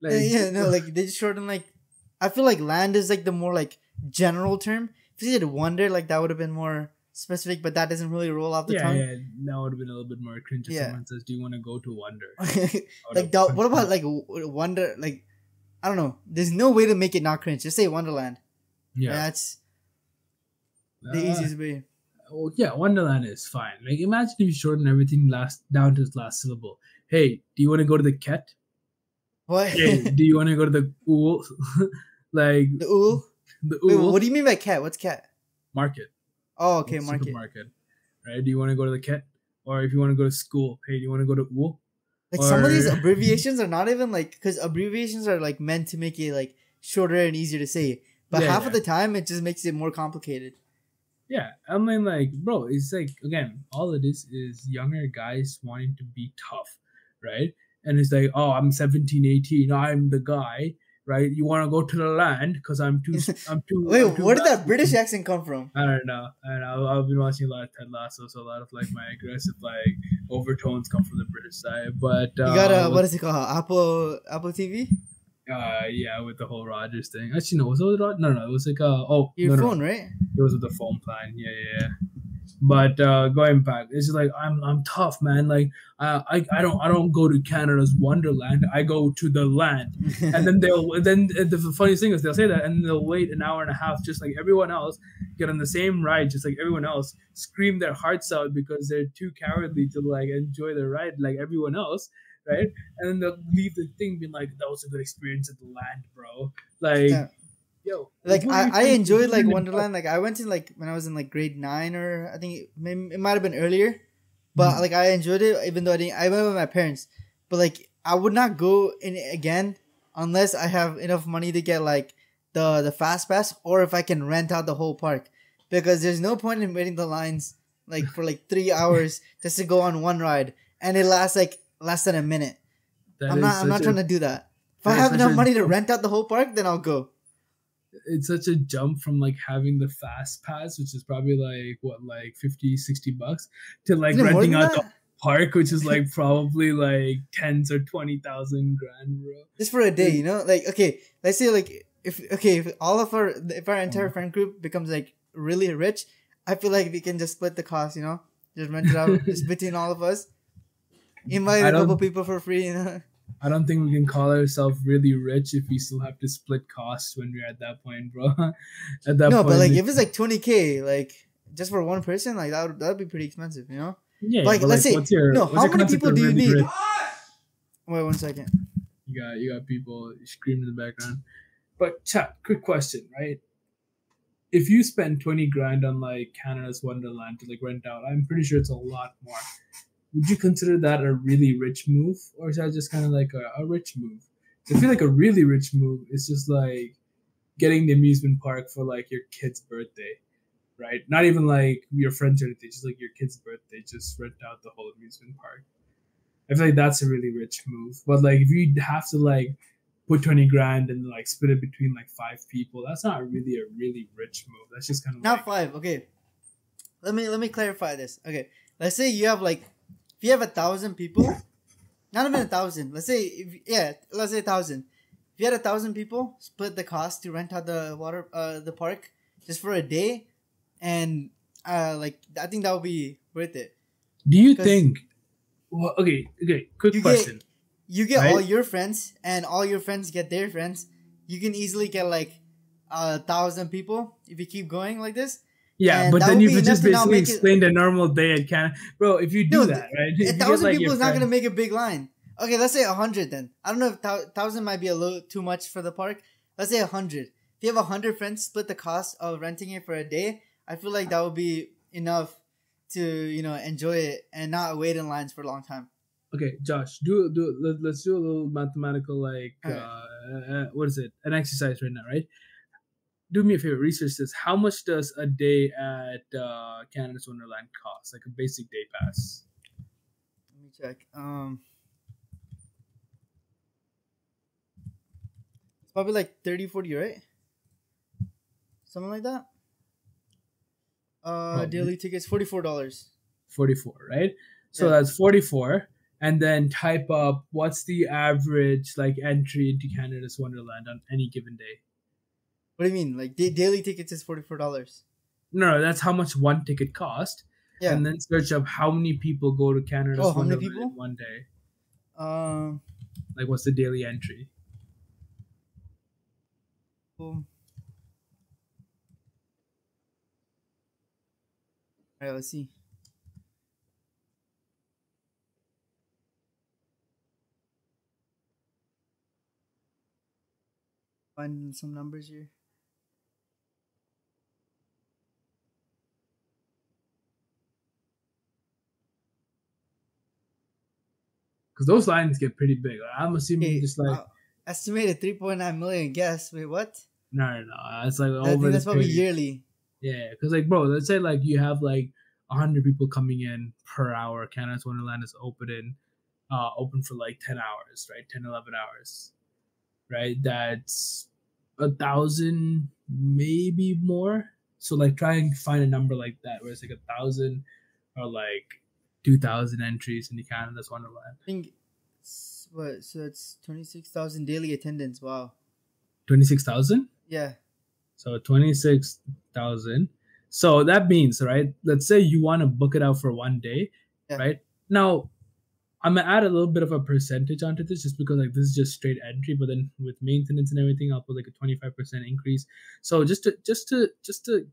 Speaker 1: Like, like they just shorten like. I feel like land is like the more like general term. If you said wonder, like that would have been more specific, but that doesn't really roll off the tongue.
Speaker 2: Yeah, that would have been a little bit more cringe if someone says, "Do you want to go to wonder?"
Speaker 1: Like, what about like wonder? Like, I don't know. There's no way to make it not cringe. Just say Wonderland. Yeah, that's the easiest way.
Speaker 2: Well, yeah, Wonderland is fine. Like, imagine if you shorten everything down to its last syllable. Hey, do you want to go to the ket?
Speaker 1: What?
Speaker 2: Hey, do you want to go to the ool? Like
Speaker 1: the ool?
Speaker 2: The ool.
Speaker 1: Wait, what do you mean by cat? What's cat?
Speaker 2: Market.
Speaker 1: Oh, okay, market.
Speaker 2: Supermarket. Right? Do you want to go to the ket? Or if you want to go to school, hey, do you want to go to ool?
Speaker 1: Like some of these abbreviations are not even like, because abbreviations are like meant to make it like shorter and easier to say. But half of the time it just makes it more complicated.
Speaker 2: Yeah, I mean, like, bro, it's like, again, all it is younger guys wanting to be tough, right? And it's like, oh, I'm 17, 18, I'm the guy, right? You want to go to the land because I'm too.
Speaker 1: Wait, where did that British accent come from?
Speaker 2: I don't know. I've been watching a lot of Ted Lasso, so a lot of like my aggressive like overtones come from the British side. But
Speaker 1: you got what is it called? Apple TV?
Speaker 2: Yeah, with the whole Rogers thing. Actually, no, was it with Rogers? No, it was like
Speaker 1: your phone, right?
Speaker 2: It was with the phone plan. Yeah. But going back, it's just like I'm tough, man. Like I don't go to Canada's Wonderland. I go to the land, and then the funniest thing is they'll say that, and they'll wait an hour and a half, just like everyone else, get on the same ride, just like everyone else, scream their hearts out because they're too cowardly to like enjoy the ride like everyone else. Right, and then they'll leave the thing being like, "That was a good experience at the land, bro." Like, yo,
Speaker 1: like I enjoyed like Wonderland. Like I went to like when I was in like grade 9, or I think it might have been earlier, but like I enjoyed it even though I went with my parents. But like I would not go in it again unless I have enough money to get like the fast pass, or if I can rent out the whole park, because there's no point in waiting the lines like for like 3 hours just to go on one ride, and it lasts like less than a minute. I'm not trying to do that. If I have enough money to rent out the whole park, then I'll go.
Speaker 2: It's such a jump from like having the fast pass, which is probably like what, like $50-$60, to like renting out the park, which is like probably like tens or 20,000 grand, bro.
Speaker 1: Just for a day, you know? Like, okay, let's say like if our entire friend group becomes like really rich, I feel like we can just split the cost, you know? Just rent it out just between all of us. Invite a couple people for free, you know?
Speaker 2: I don't think we can call ourselves really rich if we still have to split costs when we're at that point, bro. At that point,
Speaker 1: but like if it's like 20K, like just for one person, like that would be pretty expensive, you know?
Speaker 2: Yeah.
Speaker 1: But, like let's say, how many people do you need? Wait 1 second.
Speaker 2: You got people screaming in the background. But chat, quick question, right? If you spend 20 grand on like Canada's Wonderland to like rent out, I'm pretty sure it's a lot more. Would you consider that a really rich move, or is that just kind of like a rich move? I feel like a really rich move is just like getting the amusement park for like your kid's birthday, right? Not even like your friends or anything, just like your kid's birthday. Just rent out the whole amusement park. I feel like that's a really rich move. But like if you have to like put 20 grand and like split it between like 5 people. That's not really a really rich move. That's just kind of
Speaker 1: Not
Speaker 2: like,
Speaker 1: five. Okay. Let me clarify this. Okay. Let's say you have like, if you have 1,000 people, not even 1,000. Let's say 1,000. If you had 1,000 people, split the cost to rent out the park just for a day, and like I think that would be worth it.
Speaker 2: do you
Speaker 1: 'Cause
Speaker 2: think? Well, okay. Quick
Speaker 1: You
Speaker 2: question.
Speaker 1: you get
Speaker 2: Right?
Speaker 1: all your friends, and all your friends get their friends. You can easily get like 1,000 people if you keep going like this.
Speaker 2: Yeah,
Speaker 1: And
Speaker 2: but
Speaker 1: that
Speaker 2: then
Speaker 1: would
Speaker 2: you
Speaker 1: be
Speaker 2: could
Speaker 1: enough
Speaker 2: just
Speaker 1: to not
Speaker 2: basically
Speaker 1: make it.
Speaker 2: explain the normal day at Canada, bro. If you do
Speaker 1: No,
Speaker 2: that, right? If you
Speaker 1: a
Speaker 2: get,
Speaker 1: 1,000
Speaker 2: like,
Speaker 1: people
Speaker 2: your
Speaker 1: is not
Speaker 2: friend-
Speaker 1: gonna make a big line. Okay, let's say 100 then. I don't know if 1,000 might be a little too much for the park. Let's say 100. If you have 100 friends, split the cost of renting it for a day. I feel like that would be enough to enjoy it and not wait in lines for a long time.
Speaker 2: Okay, Josh, let's do a little mathematical, like,
Speaker 1: Alright.
Speaker 2: what is it? An exercise right now, right? Do me a favor, research this. How much does a day at Canada's Wonderland cost? Like a basic day pass.
Speaker 1: Let me check. It's probably like 30, 40, right? Something like that.
Speaker 2: Probably.
Speaker 1: Daily tickets $44.
Speaker 2: 44, right? So
Speaker 1: Yeah.
Speaker 2: that's 44. And then type up what's the average like entry into Canada's Wonderland on any given day.
Speaker 1: What do you mean? Like daily tickets is $44.
Speaker 2: No, that's how much one ticket cost.
Speaker 1: Yeah.
Speaker 2: And then search up how many people go to Canada's
Speaker 1: How many
Speaker 2: Wonderland
Speaker 1: people?
Speaker 2: in one day.
Speaker 1: Um.
Speaker 2: Like, what's the daily entry?
Speaker 1: All right, let's see. Find some numbers here.
Speaker 2: Because those lines get pretty big. I'm assuming
Speaker 1: Okay,
Speaker 2: just like
Speaker 1: estimated 3.9 million guests. Wait, what?
Speaker 2: no. It's like
Speaker 1: I
Speaker 2: over
Speaker 1: think
Speaker 2: the
Speaker 1: that's probably
Speaker 2: period.
Speaker 1: yearly.
Speaker 2: Yeah, because like, bro, let's say like you have like 100 people coming in per hour. Canada's Wonderland is open for like 10 hours, right? 10, 11 hours, right? That's 1,000, maybe more. So like, try and find a number like that where it's like 1,000 or like 2,000 entries into Canada's Wonderland.
Speaker 1: I think what? So it's 26,000 daily attendance. Wow.
Speaker 2: 26,000.
Speaker 1: Yeah.
Speaker 2: So 26,000. So that means, right? Let's say you want to book it out for one day,
Speaker 1: Yeah.
Speaker 2: right? Now, I'm gonna add a little bit of a percentage onto this, just because like this is just straight entry, but then with maintenance and everything, I'll put like a 25% increase. So just to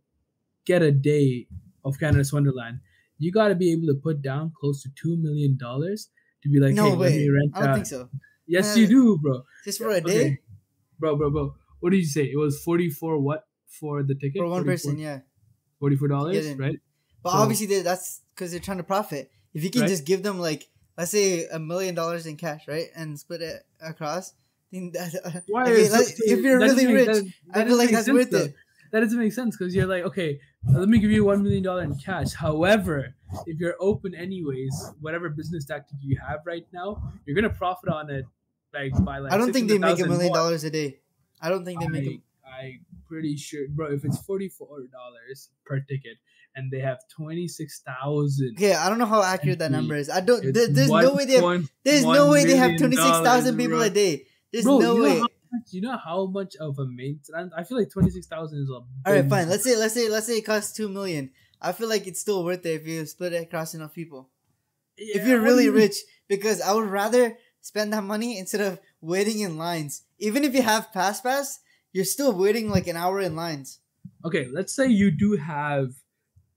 Speaker 2: get a day of Canada's Wonderland, you got to be able to put down close to $2 million to be like,
Speaker 1: No
Speaker 2: hey, let me
Speaker 1: way.
Speaker 2: rent
Speaker 1: I don't
Speaker 2: out.
Speaker 1: think so.
Speaker 2: Yes, you do, bro.
Speaker 1: Just for a day
Speaker 2: Okay, bro. What did you say? It was 44 what for the ticket?
Speaker 1: for one
Speaker 2: 44
Speaker 1: person. Yeah.
Speaker 2: $44,
Speaker 1: Get in.
Speaker 2: right?
Speaker 1: But
Speaker 2: So-
Speaker 1: obviously that's because they're trying to profit. If you can
Speaker 2: Right.
Speaker 1: just give them like, let's say $1 million in cash, right, and split it across, I think that
Speaker 2: Why
Speaker 1: okay,
Speaker 2: is-
Speaker 1: if you're
Speaker 2: that
Speaker 1: really
Speaker 2: doesn't make-
Speaker 1: rich,
Speaker 2: that
Speaker 1: I feel
Speaker 2: doesn't
Speaker 1: like
Speaker 2: make
Speaker 1: that's
Speaker 2: sense,
Speaker 1: worth
Speaker 2: though.
Speaker 1: it.
Speaker 2: That doesn't make sense because you're like, okay, let me give you $1 million in cash. However, if you're open anyways, whatever business tactic you have right now, you're gonna profit on it, like by like.
Speaker 1: I don't think they make $1
Speaker 2: $600,000
Speaker 1: million
Speaker 2: more.
Speaker 1: a day. I don't think they make them.
Speaker 2: I'm pretty sure, bro. If it's $44 per ticket and they have 26,000,
Speaker 1: Okay, I don't know how accurate that number is. I don't.
Speaker 2: it's
Speaker 1: There's no way they have. There's no way they have
Speaker 2: $1 million,
Speaker 1: 26,000 people
Speaker 2: bro.
Speaker 1: a day. There's
Speaker 2: Bro,
Speaker 1: no way.
Speaker 2: you know how much of a maintenance? I feel like 26,000 is a.
Speaker 1: All right,
Speaker 2: big-
Speaker 1: fine. Let's say it costs $2 million. I feel like it's still worth it if you split it across enough people. If you're really rich, because I would rather spend that money instead of waiting in lines. Even if you have pass, you're still waiting like an hour in lines.
Speaker 2: Okay, let's say you do have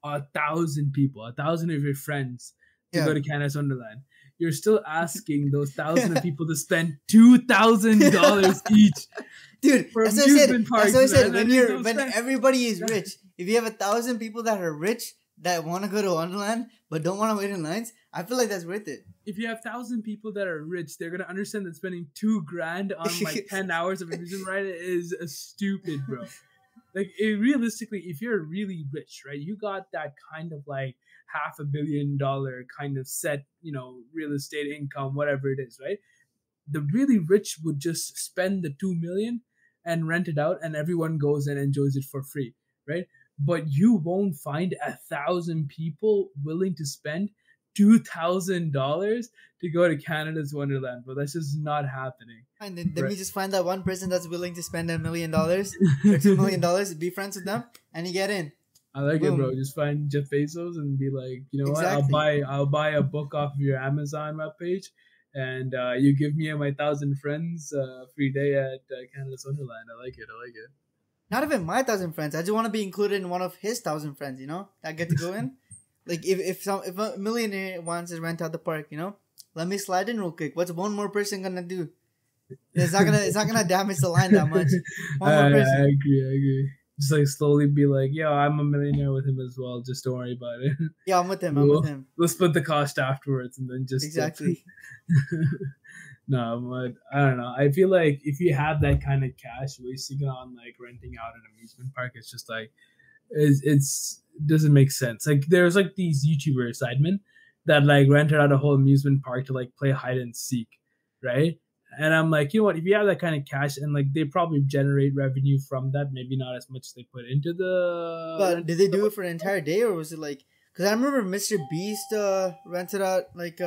Speaker 2: 1,000 people, 1,000 of your friends to
Speaker 1: Yeah.
Speaker 2: go to Canada's Wonderland. You're still asking those 1,000 of people to spend $2,000 each.
Speaker 1: Dude,
Speaker 2: For
Speaker 1: that's what I said.
Speaker 2: amusement parks,
Speaker 1: That's what I said.
Speaker 2: man.
Speaker 1: When
Speaker 2: That
Speaker 1: you're
Speaker 2: makes no
Speaker 1: when
Speaker 2: sense.
Speaker 1: everybody is rich, if you have 1,000 people that are rich that want to go to Wonderland but don't want to wait in lines, I feel like that's worth it.
Speaker 2: If you have 1,000 people that are rich, they're gonna understand that spending $2,000 on like 10 hours of amusement ride is stupid, bro. Like realistically, if you're really rich, right, you got that kind of like $500 million kind of set, real estate income, whatever it is, right? the really rich would just spend the 2 million and rent it out, and everyone goes and enjoys it for free, right? But you won't find 1,000 people willing to spend $2,000 to go to Canada's Wonderland, but that's just not happening.
Speaker 1: And then
Speaker 2: Right.
Speaker 1: we just find that one person that's willing to spend $1 million or $2 million, be friends with them, and you get in.
Speaker 2: I like
Speaker 1: Boom.
Speaker 2: it, bro. Just find Jeff Bezos and be like, you know
Speaker 1: Exactly.
Speaker 2: what? I'll buy a book off of your Amazon webpage, and you give me and my 1,000 friends free day at Canada's Wonderland. I like it.
Speaker 1: Not even my 1,000 friends. I just want to be included in one of his 1,000 friends. That get to go in. Like if a millionaire wants to rent out the park, let me slide in real quick. What's one more person gonna do? It's not gonna damage the line that much. One more person.
Speaker 2: I agree. Just like slowly be like, yo, I'm a millionaire with him as well. Just don't worry about it.
Speaker 1: Yeah, I'm with him.
Speaker 2: We'll split the cost afterwards, and then just
Speaker 1: exactly.
Speaker 2: No, but I don't know. I feel like if you have that kind of cash, wasting it on like renting out an amusement park, it's just like it's doesn't make sense. Like there's like these YouTuber sidemen that like rented out a whole amusement park to like play hide and seek, right? And I'm like, you know what? If you have that kind of cash and like they probably generate revenue from that, maybe not as much as they put into the.
Speaker 1: But did they do it for an entire day, or was it like? Because I remember Mr. Beast rented out like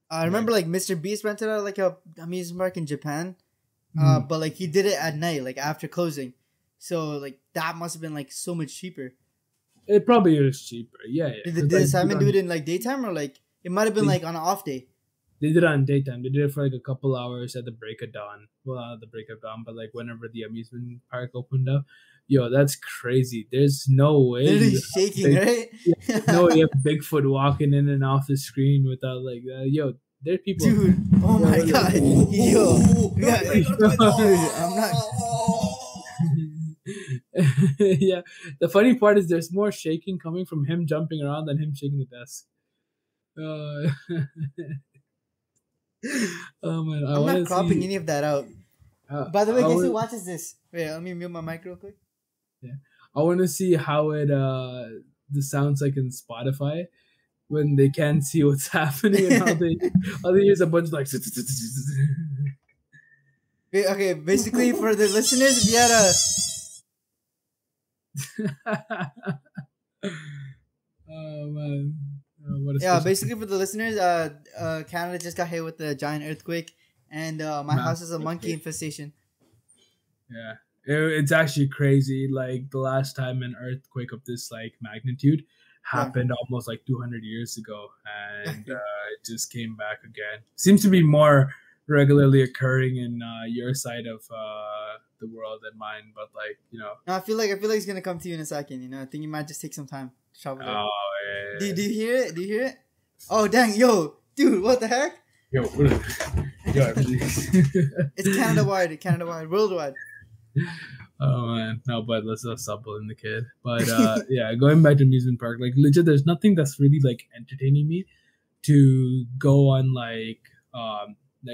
Speaker 1: I remember like Mr. Beast rented out like a amusement park in Japan, but like he did it at night, like after closing, so like that must have been like so much cheaper.
Speaker 2: It probably is cheaper, yeah.
Speaker 1: Did Simon do it in like daytime, or like it might have been like on an off day?
Speaker 2: They did it on daytime. They did it for like a couple hours at the break of dawn. Well, not at the break of dawn, but like whenever the amusement park opened up. Yo, that's crazy. There's no way.
Speaker 1: Literally shaking, right?
Speaker 2: No way you have Bigfoot walking in and off the screen without like, yo, there are people.
Speaker 1: Dude, oh my god. Yo. I'm not.
Speaker 2: Yeah, the funny part is there's more shaking coming from him jumping around than him shaking the desk. Oh man,
Speaker 1: I'm not cropping any of that out. By the way, guess who watches this? Wait, let me mute my mic real quick.
Speaker 2: Yeah, I want to see how it the sounds like in Spotify when they can't see what's happening and how they use a bunch of like.
Speaker 1: Okay, basically for the listeners, if you had
Speaker 2: Oh man.
Speaker 1: Basically for the listeners, Canada just got hit with a giant earthquake, and my house is a monkey infestation.
Speaker 2: Yeah, it's actually crazy. Like the last time an earthquake of this like magnitude happened almost like 200 years ago, and it just came back again. Seems to be more regularly occurring in your side of the world than mine, but like
Speaker 1: No, I feel like it's gonna come to you in a second. I think you might just take some time to travel there.
Speaker 2: Oh yeah.
Speaker 1: Do you hear it? Do you hear it? Oh dang, yo, dude, what the heck?
Speaker 2: Yo,
Speaker 1: It's Canada-wide, worldwide.
Speaker 2: Oh man, no, but let's not stop bullying the kid. But yeah, going back to amusement park, like legit, there's nothing that's really like entertaining me to go on like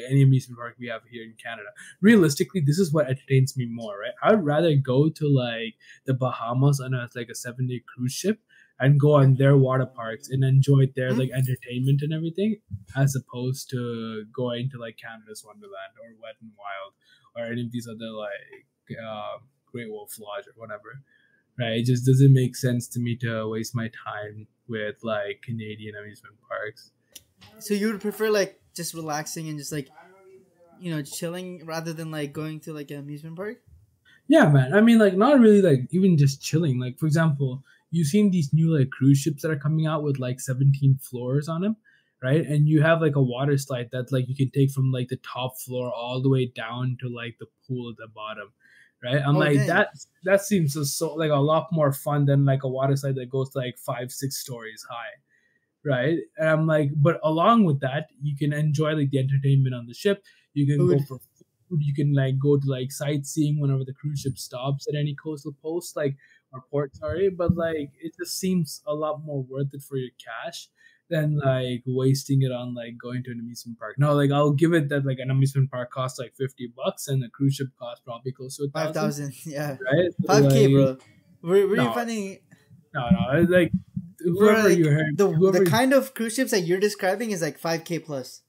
Speaker 2: any amusement park we have here in Canada. Realistically, this is what entertains me more, right? I'd rather go to like the Bahamas on a 7-day cruise ship and go on their water parks and enjoy their like entertainment and everything, as opposed to going to like Canada's Wonderland or Wet and Wild or any of these other like Great Wolf Lodge or whatever. Right? It just doesn't make sense to me to waste my time with like Canadian amusement parks.
Speaker 1: So you would prefer like just relaxing and just like chilling rather than like going to like an amusement park?
Speaker 2: Yeah, man. I mean, like not really like even just chilling. Like for example, you've seen these new like cruise ships that are coming out with like 17 floors on them, right? And you have like a water slide that like you can take from like the top floor all the way down to like the pool at the bottom, right? I'm like
Speaker 1: dang.
Speaker 2: that seems so like a lot more fun than like a water slide that goes like 5-6 stories high, right? And I'm like, but along with that, you can enjoy like the entertainment on the ship. You can go for food. You can like go to like sightseeing whenever the cruise ship stops at any coastal post, like or port. Sorry, but like it just seems a lot more worth it for your cash than like wasting it on like going to an amusement park. No, like I'll give it that like an amusement park costs like $50 and a cruise ship costs probably close to
Speaker 1: 5,000. Yeah,
Speaker 2: right?
Speaker 1: 5K,
Speaker 2: like,
Speaker 1: bro. Were you finding?
Speaker 2: No, like
Speaker 1: Where
Speaker 2: whoever
Speaker 1: like
Speaker 2: you heard,
Speaker 1: the
Speaker 2: whoever
Speaker 1: kind of cruise ships that you're describing is like 5K plus.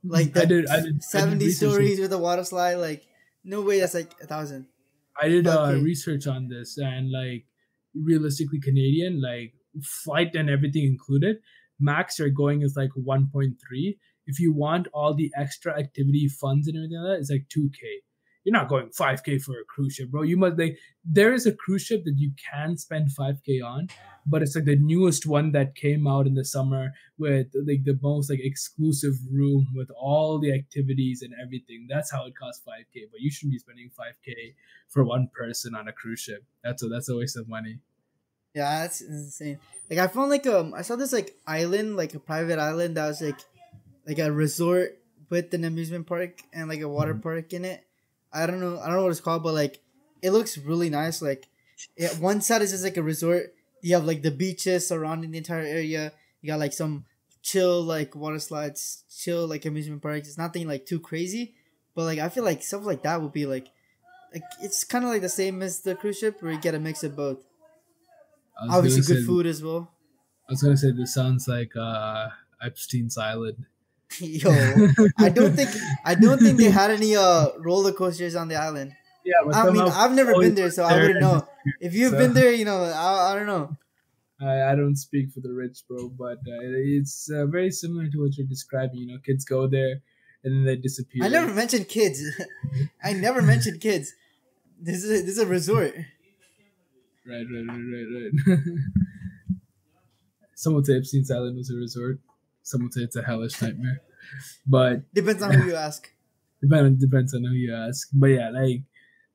Speaker 1: Like
Speaker 2: I
Speaker 1: the
Speaker 2: did
Speaker 1: 70
Speaker 2: research.
Speaker 1: stories with a water slide. Like no way that's like 1,000.
Speaker 2: I did
Speaker 1: 5K.
Speaker 2: research on this, and like realistically, Canadian like flight and everything included, max you're going is like 1.3. If you want all the extra activity funds and everything like that, it's like 2K. You're not going 5K for a cruise ship, bro. You must like there is a cruise ship that you can spend 5K on, but it's like the newest one that came out in the summer with like the most like exclusive room with all the activities and everything. That's how it costs 5K. But you shouldn't be spending 5K for one person on a cruise ship. That's a waste of money.
Speaker 1: Yeah, that's insane. Like I found like I saw this like island, like a private island that was like a resort with an amusement park and like a water park in it. I don't know what it's called, but like it looks really nice. Like one side is just like a resort. You have like the beaches surrounding the entire area. You got like some chill like water slides, chill like amusement parks. It's nothing like too crazy, but like I feel like stuff like that would be like it's kind of like the same as the cruise ship where you get a mix of both. Obviously, good food as well.
Speaker 2: I was gonna say this sounds like Epstein's Island.
Speaker 1: Yo, I don't think they had any roller coasters on the island.
Speaker 2: Yeah, but
Speaker 1: I mean, I've never been there, so I wouldn't know. If you've been there, you know, I don't know.
Speaker 2: I don't speak for the rich, bro, but it's very similar to what you're describing. You know, kids go there and then they disappear.
Speaker 1: I never mentioned kids. I never mentioned kids. This is a resort.
Speaker 2: Right. Some would say Epstein's Island was a resort. Some would say it's a hellish nightmare. But
Speaker 1: depends on who you ask.
Speaker 2: Depends on who you ask. But yeah, like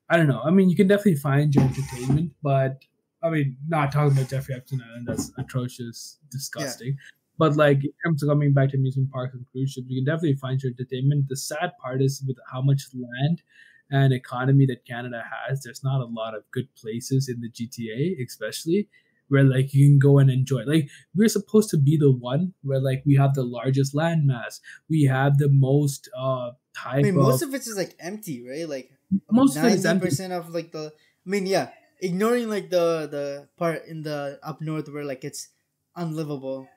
Speaker 2: I don't know. I mean, you can definitely find your entertainment, but I mean, not talking about Jeffrey Epstein Island. That's atrocious, disgusting. Yeah. But like in terms of coming back to amusement parks and cruise ships, you can definitely find your entertainment. The sad part is with how much land and economy that Canada has, there's not a lot of good places in the GTA, especially where like you can go and enjoy. Like we're supposed to be the one where like we have the largest landmass, we have the most type. I
Speaker 1: mean, most of it is like empty, right? Like most 90% of like the. I mean, yeah, ignoring like the part in the up north where like it's unlivable.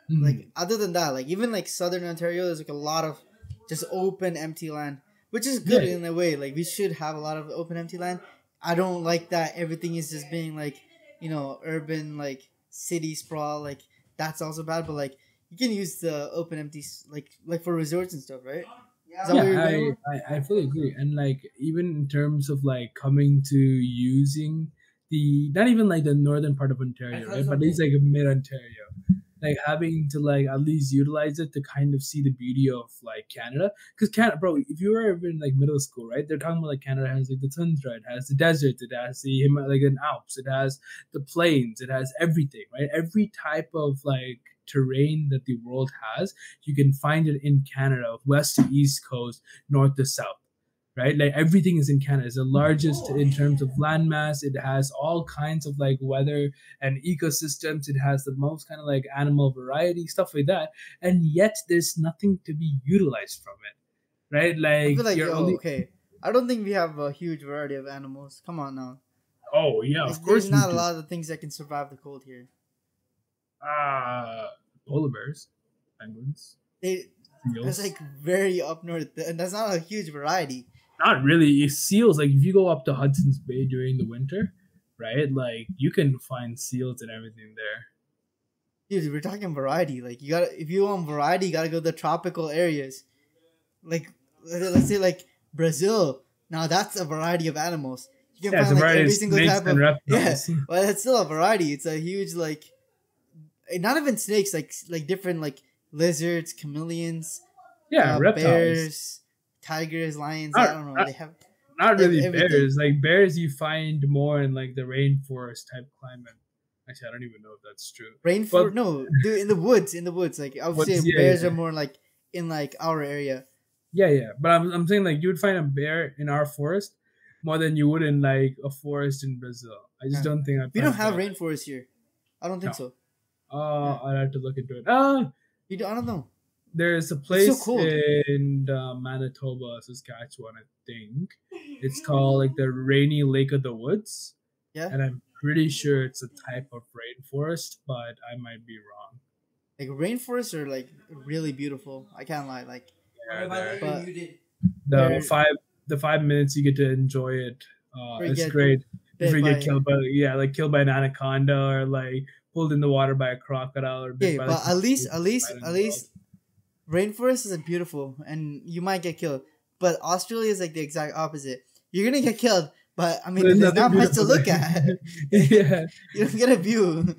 Speaker 1: Mm-hmm. Like other than that, like even like southern Ontario, there's like a lot of just open empty land, which is good in a way. Like we should have a lot of open empty land. I don't like that everything is just being like, you know, urban like city sprawl. Like that's also bad, but like you can use the open empty like for resorts and stuff, right?
Speaker 2: Yeah, I fully agree. And like even in terms of like coming to using the not even like the northern part of Ontario, right? But it's like mid Ontario. Like having to like at least utilize it to kind of see the beauty of like Canada, because Canada, bro, if you were ever in like middle school, right, they're talking about like Canada has like the tundra, it has the desert, it has the like an Alps, it has the plains, it has everything, right? Every type of like terrain that the world has, you can find it in Canada, west to east coast, north to south. Right, like everything is in Canada. It's the largest in terms of landmass. It has all kinds of like weather and ecosystems. It has the most kind of like animal variety, stuff like that. And yet, there's nothing to be utilized from it. Right, like
Speaker 1: I feel like okay. I don't think we have a huge variety of animals. Come on now.
Speaker 2: Oh yeah,
Speaker 1: like,
Speaker 2: of course.
Speaker 1: There's not a lot of things that can survive the cold here.
Speaker 2: Polar bears, penguins.
Speaker 1: It's like very up north, and that's not a huge variety.
Speaker 2: Not really. It's seals. Like if you go up to Hudson's Bay during the winter, right? Like you can find seals and everything there.
Speaker 1: Dude, we're talking variety. Like you gotta, if you want variety, you gotta go to the tropical areas. Like let's say like Brazil. Now that's a variety of animals. You can find like every single type of reptiles. Yeah. Well, that's still a variety. It's a huge like, not even snakes. Like different like lizards, chameleons.
Speaker 2: Yeah, reptiles.
Speaker 1: Bears. Tigers, lions, I don't know. They have
Speaker 2: not really everything. Bears. Like bears, you find more in like the rainforest type climate. Actually, I don't even know if that's true.
Speaker 1: Rainforest? No, dude, in the woods. Like I would say, bears are more like in like our area.
Speaker 2: Yeah. But I'm saying like you would find a bear in our forest more than you would in like a forest in Brazil. I just don't think
Speaker 1: we don't have rainforest here. I don't think so.
Speaker 2: I'd have to look into it.
Speaker 1: I don't know.
Speaker 2: There's a place in Manitoba, Saskatchewan, I think. It's called like the Rainy Lake of the Woods.
Speaker 1: Yeah.
Speaker 2: And pretty sure it's a type of rainforest, but I might be wrong.
Speaker 1: Like rainforests are like really beautiful. I can't lie. Like
Speaker 2: Yeah, there.
Speaker 1: But
Speaker 3: muted.
Speaker 2: The
Speaker 1: they're
Speaker 2: 5 minutes you get to enjoy it.
Speaker 1: or
Speaker 2: It's
Speaker 1: get
Speaker 2: great. If
Speaker 1: bit
Speaker 2: you get
Speaker 1: by.
Speaker 2: killed by like killed by an anaconda or like pulled in the water by a crocodile or bit
Speaker 1: Okay,
Speaker 2: by
Speaker 1: but
Speaker 2: like
Speaker 1: at least
Speaker 2: right in the world.
Speaker 1: rainforests is beautiful, and you might get killed. But Australia is like the exact opposite. You're gonna get killed, but I mean,
Speaker 2: There's
Speaker 1: there's not
Speaker 2: nothing
Speaker 1: much to
Speaker 2: beautiful
Speaker 1: look at.
Speaker 2: Yeah.
Speaker 1: You don't get a view.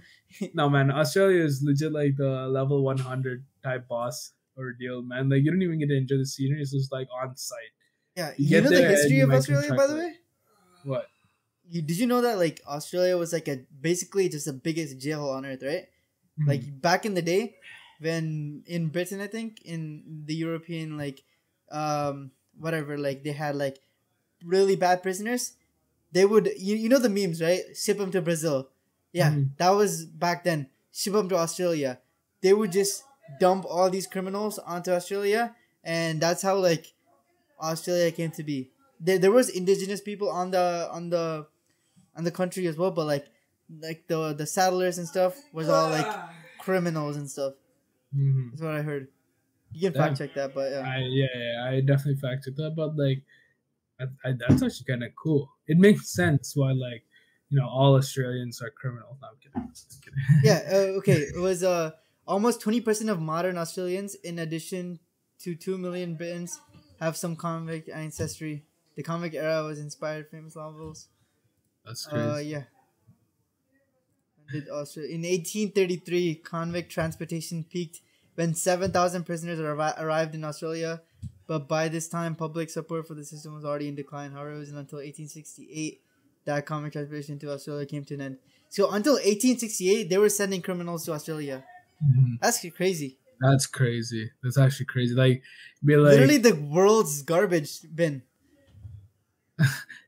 Speaker 2: No man, Australia is legit like the level 100 type boss ordeal, man. Like you don't even get to enjoy the scenery. It's just like on site.
Speaker 1: Yeah,
Speaker 2: You
Speaker 1: you
Speaker 2: get
Speaker 1: know the
Speaker 2: there and
Speaker 1: history
Speaker 2: you
Speaker 1: of
Speaker 2: might
Speaker 1: Australia,
Speaker 2: contract
Speaker 1: by the
Speaker 2: like
Speaker 1: way.
Speaker 2: what?
Speaker 1: Did you know that like Australia was like basically just the biggest jail on earth, right?
Speaker 2: Mhm.
Speaker 1: Like back in the day, when in Britain, I think in the European like, whatever, like they had like really bad prisoners. They would you know the memes, right? Ship them to Brazil. Yeah,
Speaker 2: Mhm.
Speaker 1: that was back then. Ship them to Australia. They would just dump all these criminals onto Australia, and that's how like Australia came to be. There was indigenous people on the country as well, but like the settlers and stuff was all like criminals and stuff.
Speaker 2: Mhm.
Speaker 1: That's what I heard. You can
Speaker 2: Damn.
Speaker 1: fact check that, but yeah.
Speaker 2: I definitely fact checked that, but like that's actually kind of cool. It makes sense why like all Australians are criminals. No, I'm kidding. I'm kidding.
Speaker 1: Yeah, okay. It was almost 20% of modern Australians, in addition to 2 million Britons, have some convict ancestry. The convict era was inspired famous novels.
Speaker 2: That's crazy.
Speaker 1: Yeah. In 1833, convict transportation peaked when 7,000 prisoners arrived in Australia, but by this time, public support for the system was already in decline. However, it wasn't until 1868 that convict transportation to Australia came to an end. So until 1868, they were sending criminals to Australia.
Speaker 2: Mhm.
Speaker 1: That's crazy.
Speaker 2: That's crazy. That's actually crazy. Like, be like
Speaker 1: Literally the world's garbage bin.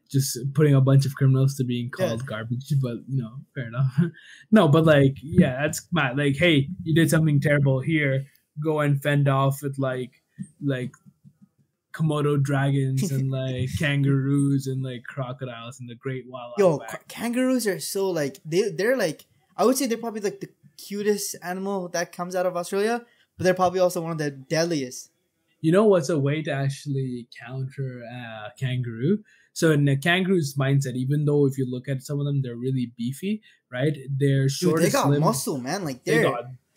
Speaker 2: just putting a bunch of criminals to being called garbage, but fair enough. No, but like, yeah, that's mad. Like, hey, you did something terrible here. Go and fend off with like Komodo dragons and like kangaroos and like crocodiles and the great wild outback.
Speaker 1: Kangaroos are so like they're like, I would say they're probably like the cutest animal that comes out of Australia, but they're probably also one of the deadliest.
Speaker 2: You know what's a way to actually counter a kangaroo? So in a kangaroo's mindset, even though if you look at some of them, they're really beefy, right? They're short.
Speaker 1: Dude, they got muscle, man. Like they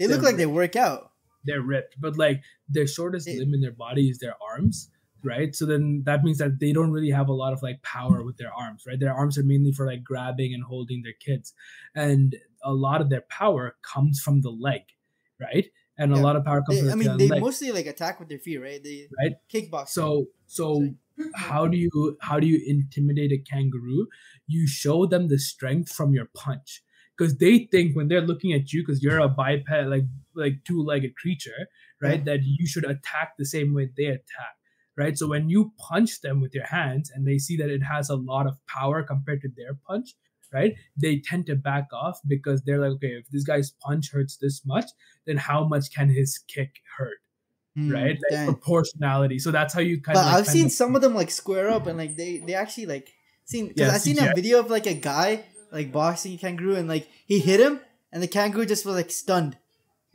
Speaker 1: look like they work out.
Speaker 2: They're ripped, but like their shortest limb in their body is their arms, right? So then that means that they don't really have a lot of like power with their arms, right? Their arms are mainly for like grabbing and holding their kids, and a lot of their power comes from the leg, right? And a lot of power comes from the
Speaker 1: they
Speaker 2: leg.
Speaker 1: mostly like attack with their feet, right? They kickbox.
Speaker 2: So how do you intimidate a kangaroo? You show them the strength from your punch, because they think when they're looking at you, because you're a biped like two-legged creature, right? That you should attack the same way they attack, right? So when you punch them with your hands and they see that it has a lot of power compared to their punch, right? They tend to back off because they're like, okay, if this guy's punch hurts this much, then how much can his kick hurt? Right? Like proportionality. So that's how you kind of.
Speaker 1: But I've seen some of them like square up and like they actually like I've seen a video of like a guy like boxing a kangaroo and like he hit him and the kangaroo just was like stunned.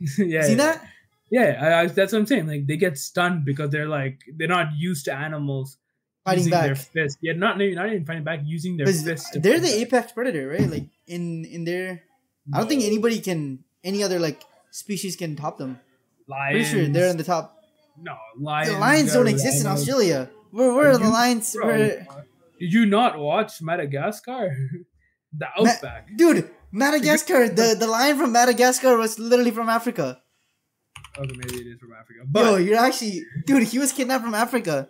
Speaker 1: Seen that?
Speaker 2: Yeah, that's what I'm saying. Like they get stunned because they're not used to animals
Speaker 1: fighting
Speaker 2: using
Speaker 1: back.
Speaker 2: Their fist. Yeah, not even fighting back, using their fist.
Speaker 1: They're the apex predator, right? Like in their, I don't think any other like species can top them.
Speaker 2: Lions.
Speaker 1: Pretty sure they're in the top.
Speaker 2: No, lions.
Speaker 1: The lions don't exist in Australia. Where are the lions?
Speaker 2: Did you not watch Madagascar? The outback.
Speaker 1: Dude, Madagascar. The lion from Madagascar was literally from Africa.
Speaker 2: Okay, maybe it is from Africa. But
Speaker 1: you're actually, dude. He was kidnapped from Africa.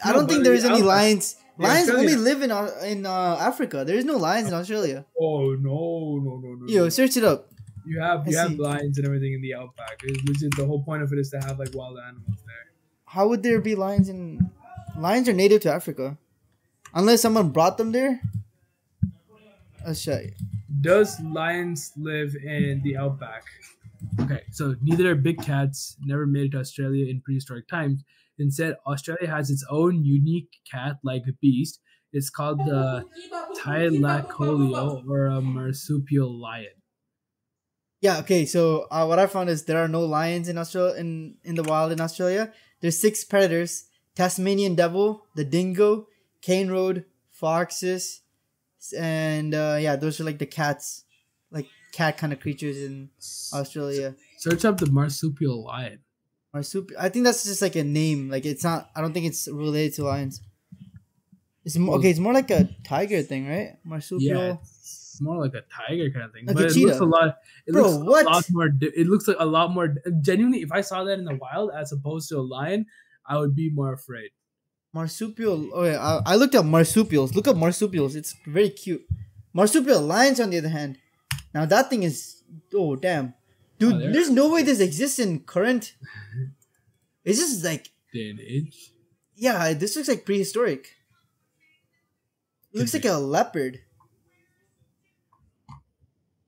Speaker 1: I don't think there's any lions. Lions only live in Africa. There is no lions in Australia.
Speaker 2: Oh no.
Speaker 1: Yo, search it up.
Speaker 2: You have lions and everything in the outback. The whole point of it is to have like wild animals there.
Speaker 1: How would there be lions in? Lions are native to Africa, unless someone brought them there. Let's show you.
Speaker 2: Does lions live in the outback? Okay, so neither are big cats. Never made it to Australia in prehistoric times. Instead, Australia has its own unique cat-like beast. It's called the Thylacoleo or a marsupial lion?
Speaker 1: Yeah. Okay. So what I found is there are no lions in Australia in the wild in Australia. There's 6 predators: Tasmanian devil, the dingo, cane road, foxes, and yeah, those are like the cats, like cat kind of creatures in Australia.
Speaker 2: Search up the marsupial lion.
Speaker 1: Marsupial. I think that's just like a name. Like it's not. I don't think it's related to lions.
Speaker 2: Well,
Speaker 1: Okay. It's more like a tiger thing, right? Marsupial.
Speaker 2: Yeah, it's more like a tiger kind of thing,
Speaker 1: Like
Speaker 2: but
Speaker 1: a
Speaker 2: it
Speaker 1: cheetah.
Speaker 2: looks a lot. It
Speaker 1: Bro,
Speaker 2: looks
Speaker 1: what?
Speaker 2: a lot more. It looks like a lot more. Genuinely, if I saw that in the wild as opposed to a lion, I would be more afraid.
Speaker 1: Marsupial. Oh yeah, I looked up marsupials. Look up marsupials. It's very cute. Marsupial lions, on the other hand, now that thing is. Oh damn, dude!
Speaker 2: Oh,
Speaker 1: There's no way this exists in current. It's just like
Speaker 2: Day and age.
Speaker 1: yeah, this looks like prehistoric. It looks like a leopard.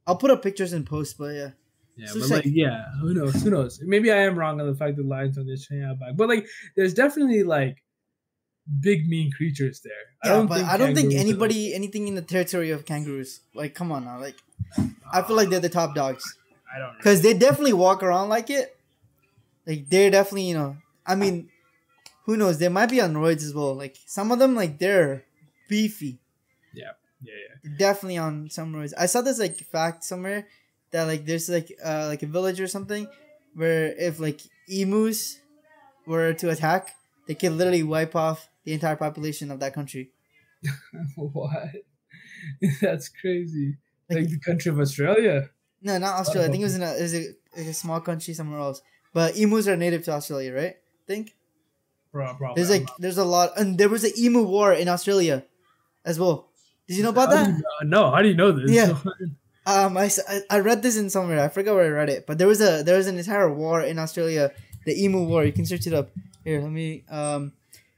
Speaker 1: I'll put up pictures in post, but yeah.
Speaker 2: Yeah,
Speaker 1: So
Speaker 2: but
Speaker 1: it's
Speaker 2: like,
Speaker 1: like-
Speaker 2: yeah, who knows? Who knows? Maybe I am wrong on the fact that lions don't just hang out back, but like, there's definitely like big mean creatures there.
Speaker 1: Yeah, I don't think
Speaker 2: kangaroos are,
Speaker 1: anything in the territory of kangaroos. Like, come on now. Like, I feel like they're the top dogs.
Speaker 2: I don't know.
Speaker 1: Because they definitely walk around like it. Like, they're definitely, I mean, who knows? They might be on roids as well. Like, some of them, like, they're beefy.
Speaker 2: Yeah.
Speaker 1: They're definitely on some roids. I saw this, like, fact somewhere that, like, there's, like a village or something where if, like, emus were to attack, they could literally wipe off the entire population of that country.
Speaker 2: What? That's crazy. Like the country of Australia.
Speaker 1: No, not Australia. I think it was a small country somewhere else. But emus are native to Australia, right? I think.
Speaker 2: Bro.
Speaker 1: There's a lot, and there was an emu war in Australia, as well. Did you know about that?
Speaker 2: No. How do you know this?
Speaker 1: Yeah. I read this in somewhere. I forgot where I read it, but there was an entire war in Australia, the emu war. You can search it up. Here, let me.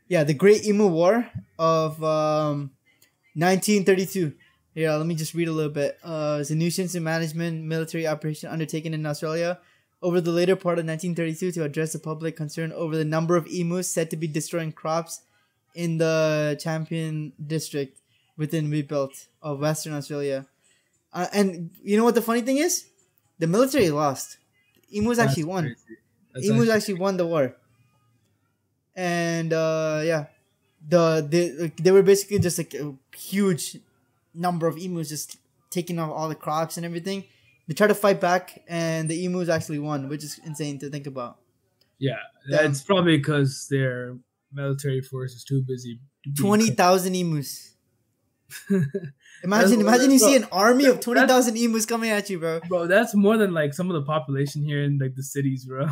Speaker 1: Yeah, the Great Emu War of 1932. Yeah, let me just read a little bit. It's a nuisance and management military operation undertaken in Australia over the later part of 1932 to address the public concern over the number of emus said to be destroying crops in the Champion district within Wheat Belt of Western Australia. And you know what the funny thing is? The military lost. Emus actually won. Emus actually won the war. And yeah, they were basically just like a huge number of emus just taking off all the crops and everything. They tried to fight back, and the emus actually won, which is insane to think about.
Speaker 2: Yeah, it's probably because their military force is too busy.
Speaker 1: 20,000 emus. Imagine you see an army of 20,000 emus coming at you, bro.
Speaker 2: Bro, that's more than like some of the population here in like the cities, bro.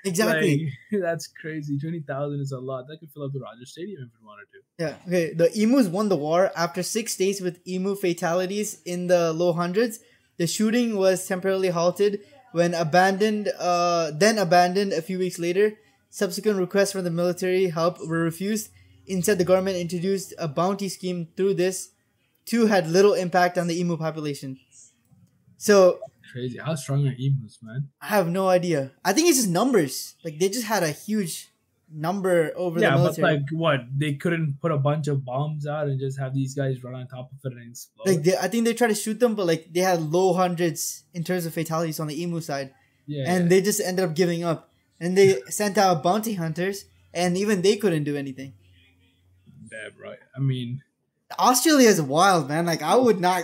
Speaker 1: Exactly.
Speaker 2: Like, that's crazy. 20,000 is a lot. That could fill up the Rogers Stadium if we wanted to.
Speaker 1: Yeah. Okay. The emus won the war after 6 days with emu fatalities in the low hundreds. The shooting was temporarily halted when abandoned a few weeks later. Subsequent requests for the military help were refused. Instead, the government introduced a bounty scheme. Through this, two had little impact on the emu population. So
Speaker 2: crazy. How strong are emus, man?
Speaker 1: I have no idea. I think it's just numbers. Like they just had a huge number over the military.
Speaker 2: Yeah, but like what? They couldn't put a bunch of bombs out and just have these guys run on top of it and explode.
Speaker 1: Like I think they tried to shoot them, but like they had low hundreds in terms of fatalities on the emu side.
Speaker 2: Yeah.
Speaker 1: And they just ended up giving up. And they sent out bounty hunters, and even they couldn't do anything.
Speaker 2: Yeah, right. I mean,
Speaker 1: Australia is wild, man. Like I would not.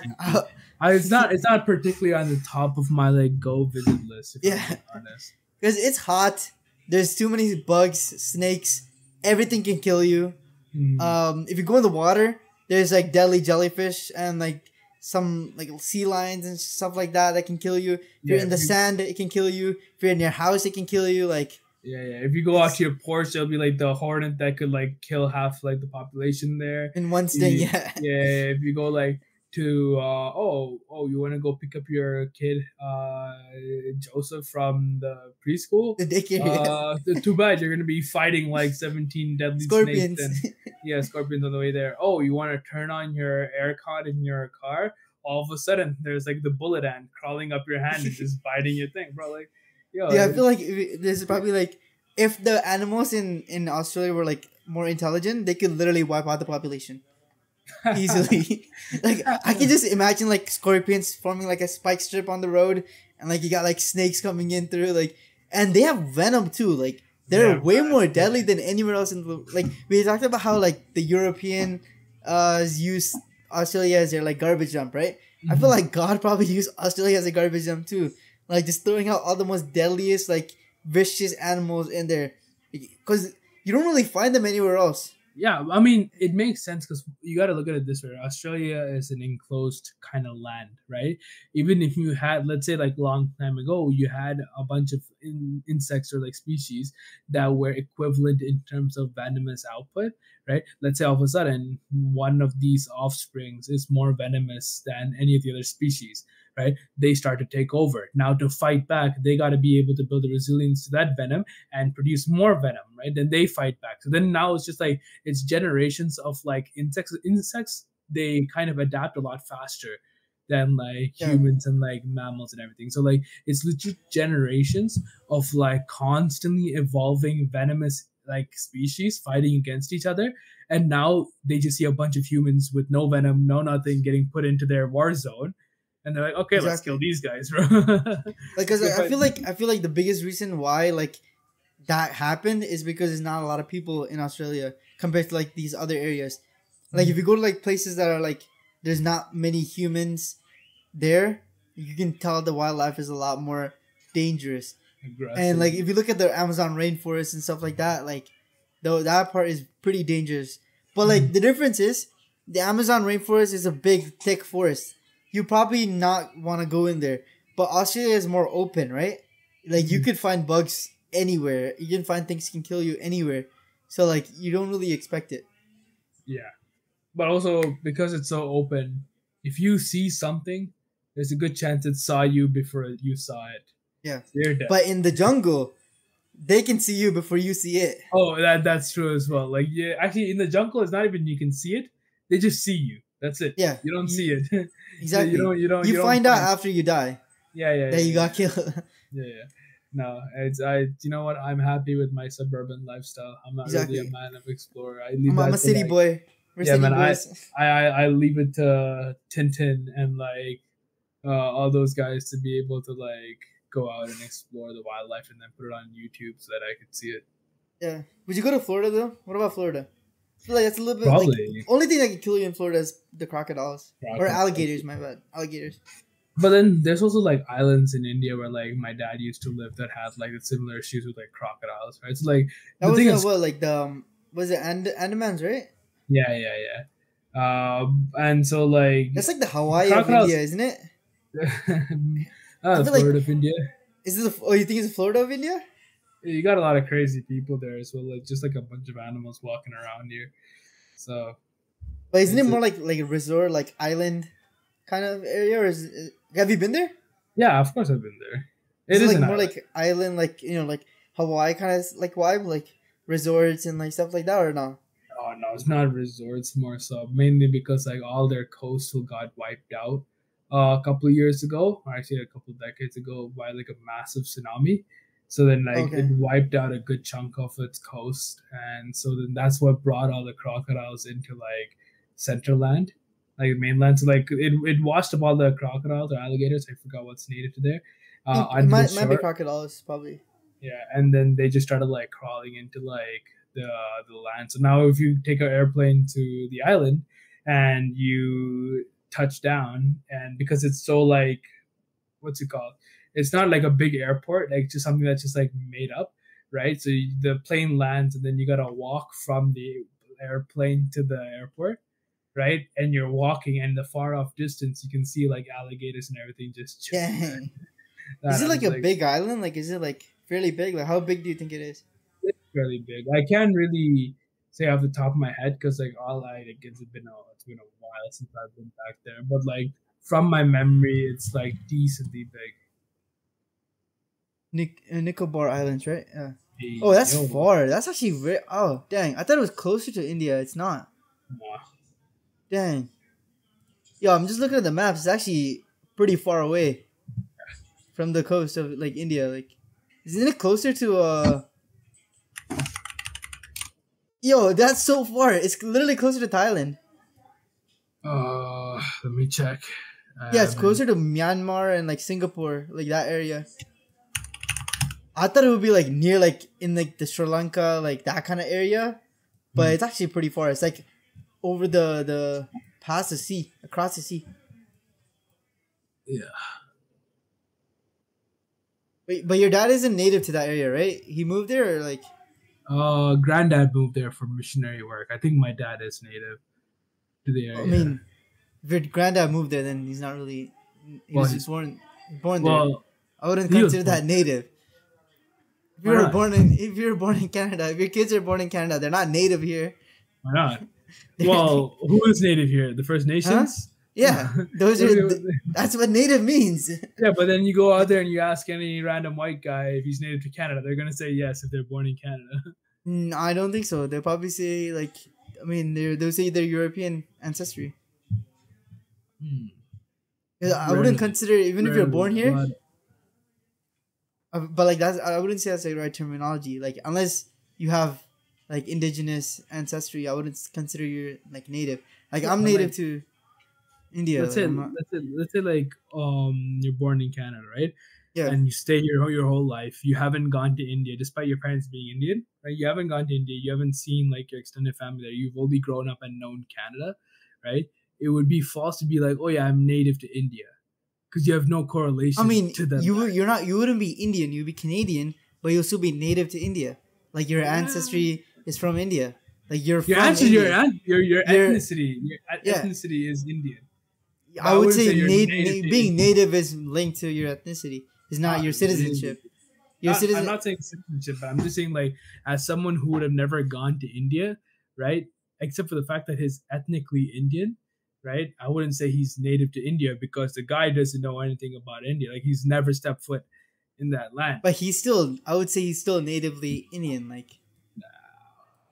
Speaker 2: It's not particularly on the top of my like go visit list. If I'm being honest,
Speaker 1: because it's hot. There's too many bugs, snakes. Everything can kill you. If you go in the water, there's like deadly jellyfish and like some like sea lions and stuff like that can kill you. If you're in the sand, it can kill you. If you're in your house, it can kill you. Like
Speaker 2: yeah. If you go out to your porch, there'll be like the hornet that could like kill half like the population there
Speaker 1: in one sting.
Speaker 2: Yeah. If you go like to you want to go pick up your kid Joseph from the preschool,
Speaker 1: the daycare,
Speaker 2: too bad you're gonna be fighting like 17 deadly
Speaker 1: scorpions.
Speaker 2: Snakes and scorpions on the way there. You want to turn on your aircon in your car, all of a sudden there's like the bullet ant crawling up your hand and just biting your thing, bro. Like
Speaker 1: I feel like this is probably like if the animals in Australia were like more intelligent, they could literally wipe out the population. easily. Like I can just imagine like scorpions forming like a spike strip on the road, and like you got like snakes coming in through like, and they have venom too. Like they're
Speaker 2: Yeah,
Speaker 1: way more
Speaker 2: man.
Speaker 1: deadly than anywhere else in the like. We talked about how like the European use Australia as their like garbage dump, right? I feel like God probably used Australia as a garbage dump too, like just throwing out all the most deadliest like vicious animals in there, because you don't really find them anywhere else.
Speaker 2: Yeah, I mean, it makes sense because you got to look at it this way. Australia is an enclosed kind of land, right? Even if you had, let's say, like long time ago, you had a bunch of insects or like species that were equivalent in terms of venomous output, right? Let's say all of a sudden one of these offsprings is more venomous than any of the other species, right? They start to take over. Now to fight back, they got to be able to build a resilience to that venom and produce more venom, right? Then they fight back. So then now it's just like it's generations of like insects. They kind of adapt a lot faster than like
Speaker 1: Yeah.
Speaker 2: humans and like mammals and everything. So like it's legit generations of like constantly evolving venomous like species fighting against each other, and now they just see a bunch of humans with no venom, no nothing, getting put into their war zone, and they're like, okay, let's
Speaker 1: Exactly.
Speaker 2: kill these guys, bro.
Speaker 1: Like, cause I feel like the biggest reason why like that happened is because there's not a lot of people in Australia compared to like these other areas. Like if you go to like places that are like there's not many humans there, you can tell the wildlife is a lot more dangerous.
Speaker 2: Aggressive.
Speaker 1: And like if you look at the Amazon rainforest and stuff like that, like though that part is pretty dangerous. But like the difference is the Amazon rainforest is a big thick forest. You probably not want to go in there. But Australia is more open, right? Like you could find bugs anywhere. You can find things can kill you anywhere. So like you don't really expect it.
Speaker 2: Yeah. But also because it's so open, if you see something, there's a good chance it saw you before you saw it.
Speaker 1: Yeah.
Speaker 2: They're dead.
Speaker 1: But in the jungle, they can see you before you see it.
Speaker 2: Oh, that's true as well. Like yeah, actually in the jungle it's not even you can see it. They just see you. That's it.
Speaker 1: Yeah.
Speaker 2: You don't see it.
Speaker 1: Exactly.
Speaker 2: You don't
Speaker 1: find out after you die
Speaker 2: Yeah.
Speaker 1: that you got killed.
Speaker 2: Yeah. No, it's you know what? I'm happy with my suburban lifestyle. I'm not really a man of explorer. I leave
Speaker 1: I'm
Speaker 2: that
Speaker 1: a city
Speaker 2: like,
Speaker 1: boy. We're
Speaker 2: yeah,
Speaker 1: city
Speaker 2: man.
Speaker 1: boys.
Speaker 2: I leave it to Tintin and like all those guys to be able to like go out and explore the wildlife and then put it on YouTube so that I could see it.
Speaker 1: Yeah. Would you go to Florida though? What about Florida? I feel like that's a little bit
Speaker 2: Probably.
Speaker 1: like only thing that can kill you in Florida is the crocodiles or alligators. My bad, alligators.
Speaker 2: But then there's also like islands in India where like my dad used to live that have like similar issues with like crocodiles, right? It's like
Speaker 1: that
Speaker 2: the
Speaker 1: was
Speaker 2: thing is,
Speaker 1: what like the was it Andamans, right?
Speaker 2: yeah. And so like
Speaker 1: That's like the Hawaii
Speaker 2: crocodiles-
Speaker 1: of India, isn't it?
Speaker 2: the
Speaker 1: feel like-
Speaker 2: Florida of India.
Speaker 1: Is it? Oh, you think it's Florida of India?
Speaker 2: You got a lot of crazy people there as well, like just like a bunch of animals walking around here. So,
Speaker 1: But isn't it
Speaker 2: It's
Speaker 1: more like a resort, like island kind of area? Or have you been there?
Speaker 2: yeah, of course I've been there.
Speaker 1: Is
Speaker 2: It is
Speaker 1: like
Speaker 2: an
Speaker 1: more
Speaker 2: island.
Speaker 1: like island, like like Hawaii kind of like vibe, like resorts and like stuff like that, or no?
Speaker 2: Oh no, it's not resorts more so. Mainly because like all their coastal got wiped out a couple of years ago, or actually a couple of decades ago, by like a massive tsunami. So then like
Speaker 1: Okay.
Speaker 2: it wiped out a good chunk of its coast, and so then that's what brought all the crocodiles into like Centerland, like mainland. So like it washed up all the crocodiles or alligators. I forgot what's native to there.
Speaker 1: It
Speaker 2: Onto the
Speaker 1: might be
Speaker 2: shore.
Speaker 1: crocodiles, probably.
Speaker 2: Yeah, and then they just started like crawling into like the land. So now if you take an airplane to the island and you touch down, and because it's so like what's it called? It's not like a big airport, like just something that's just like made up, right? So the plane lands, and then you gotta walk from the airplane to the airport, right? And you're walking, and the far off distance, you can see like alligators and everything just chilling there.
Speaker 1: Dang.
Speaker 2: And
Speaker 1: Is it
Speaker 2: I
Speaker 1: like
Speaker 2: was
Speaker 1: a big island? Like, is it like fairly big? Like, how big do you think it is?
Speaker 2: It's fairly big. I can't really say off the top of my head because like all I like it's been a while since I've been back there. But like from my memory, it's like decently big.
Speaker 1: Nicobar Islands, right? Yeah.
Speaker 2: Hey,
Speaker 1: Oh, that's
Speaker 2: yo,
Speaker 1: far. That's actually very. Oh, dang! I thought it was closer to India. It's not.
Speaker 2: wow.
Speaker 1: Dang. Yo, I'm just looking at the maps. It's actually pretty far away from the coast of like India. Like, isn't it closer to Yo, that's so far. It's literally closer to Thailand.
Speaker 2: Let me check.
Speaker 1: Yeah, it's closer to Myanmar and like Singapore, like that area. I thought it would be like near like in like the Sri Lanka, like that kind of area, but it's actually pretty far. It's like over the past the sea, across the sea.
Speaker 2: Yeah.
Speaker 1: Wait, but your dad isn't native to that area, right? He moved there, or like?
Speaker 2: Granddad moved there for missionary work. I think my dad is native to the area.
Speaker 1: I mean, if your granddad moved there, then he's not really. He was just born there.
Speaker 2: Well,
Speaker 1: I wouldn't consider that native. If you were born in Canada, if your kids are born in Canada, they're not native here.
Speaker 2: Why not? Well, who is native here? The First Nations?
Speaker 1: Huh? Yeah, those are. That's what native means.
Speaker 2: Yeah, but then you go out there and you ask any random white guy if he's native to Canada, they're gonna say yes if they're born in Canada.
Speaker 1: No, I don't think so. They'll probably say like, I mean, they'll say they're European ancestry. I wouldn't consider even if you're born here. But like that's, I wouldn't say that's the right terminology. Like unless you have like indigenous ancestry, I wouldn't consider you like native. Like I'm native to India.
Speaker 2: Let's say like you're born in Canada, right?
Speaker 1: Yeah.
Speaker 2: And you stay here your whole life. You haven't gone to India, despite your parents being Indian, right? You haven't gone to India. You haven't seen like your extended family there. You've only grown up and known Canada, right? It would be false to be like, oh yeah, I'm native to India, because you have no correlation.
Speaker 1: I mean,
Speaker 2: to them.
Speaker 1: You wouldn't be Indian. You'd be Canadian, but you'll still be native to India. Like your ancestry is from India. Like your ethnicity.
Speaker 2: Your ethnicity is Indian.
Speaker 1: I would say being native is linked to your ethnicity. It's not your citizenship.
Speaker 2: I'm not saying citizenship, but I'm just saying like as someone who would have never gone to India, right? Except for the fact that he's ethnically Indian, right? I wouldn't say he's native to India because the guy doesn't know anything about India. Like he's never stepped foot in that land.
Speaker 1: But I would say he's still natively Indian. Like,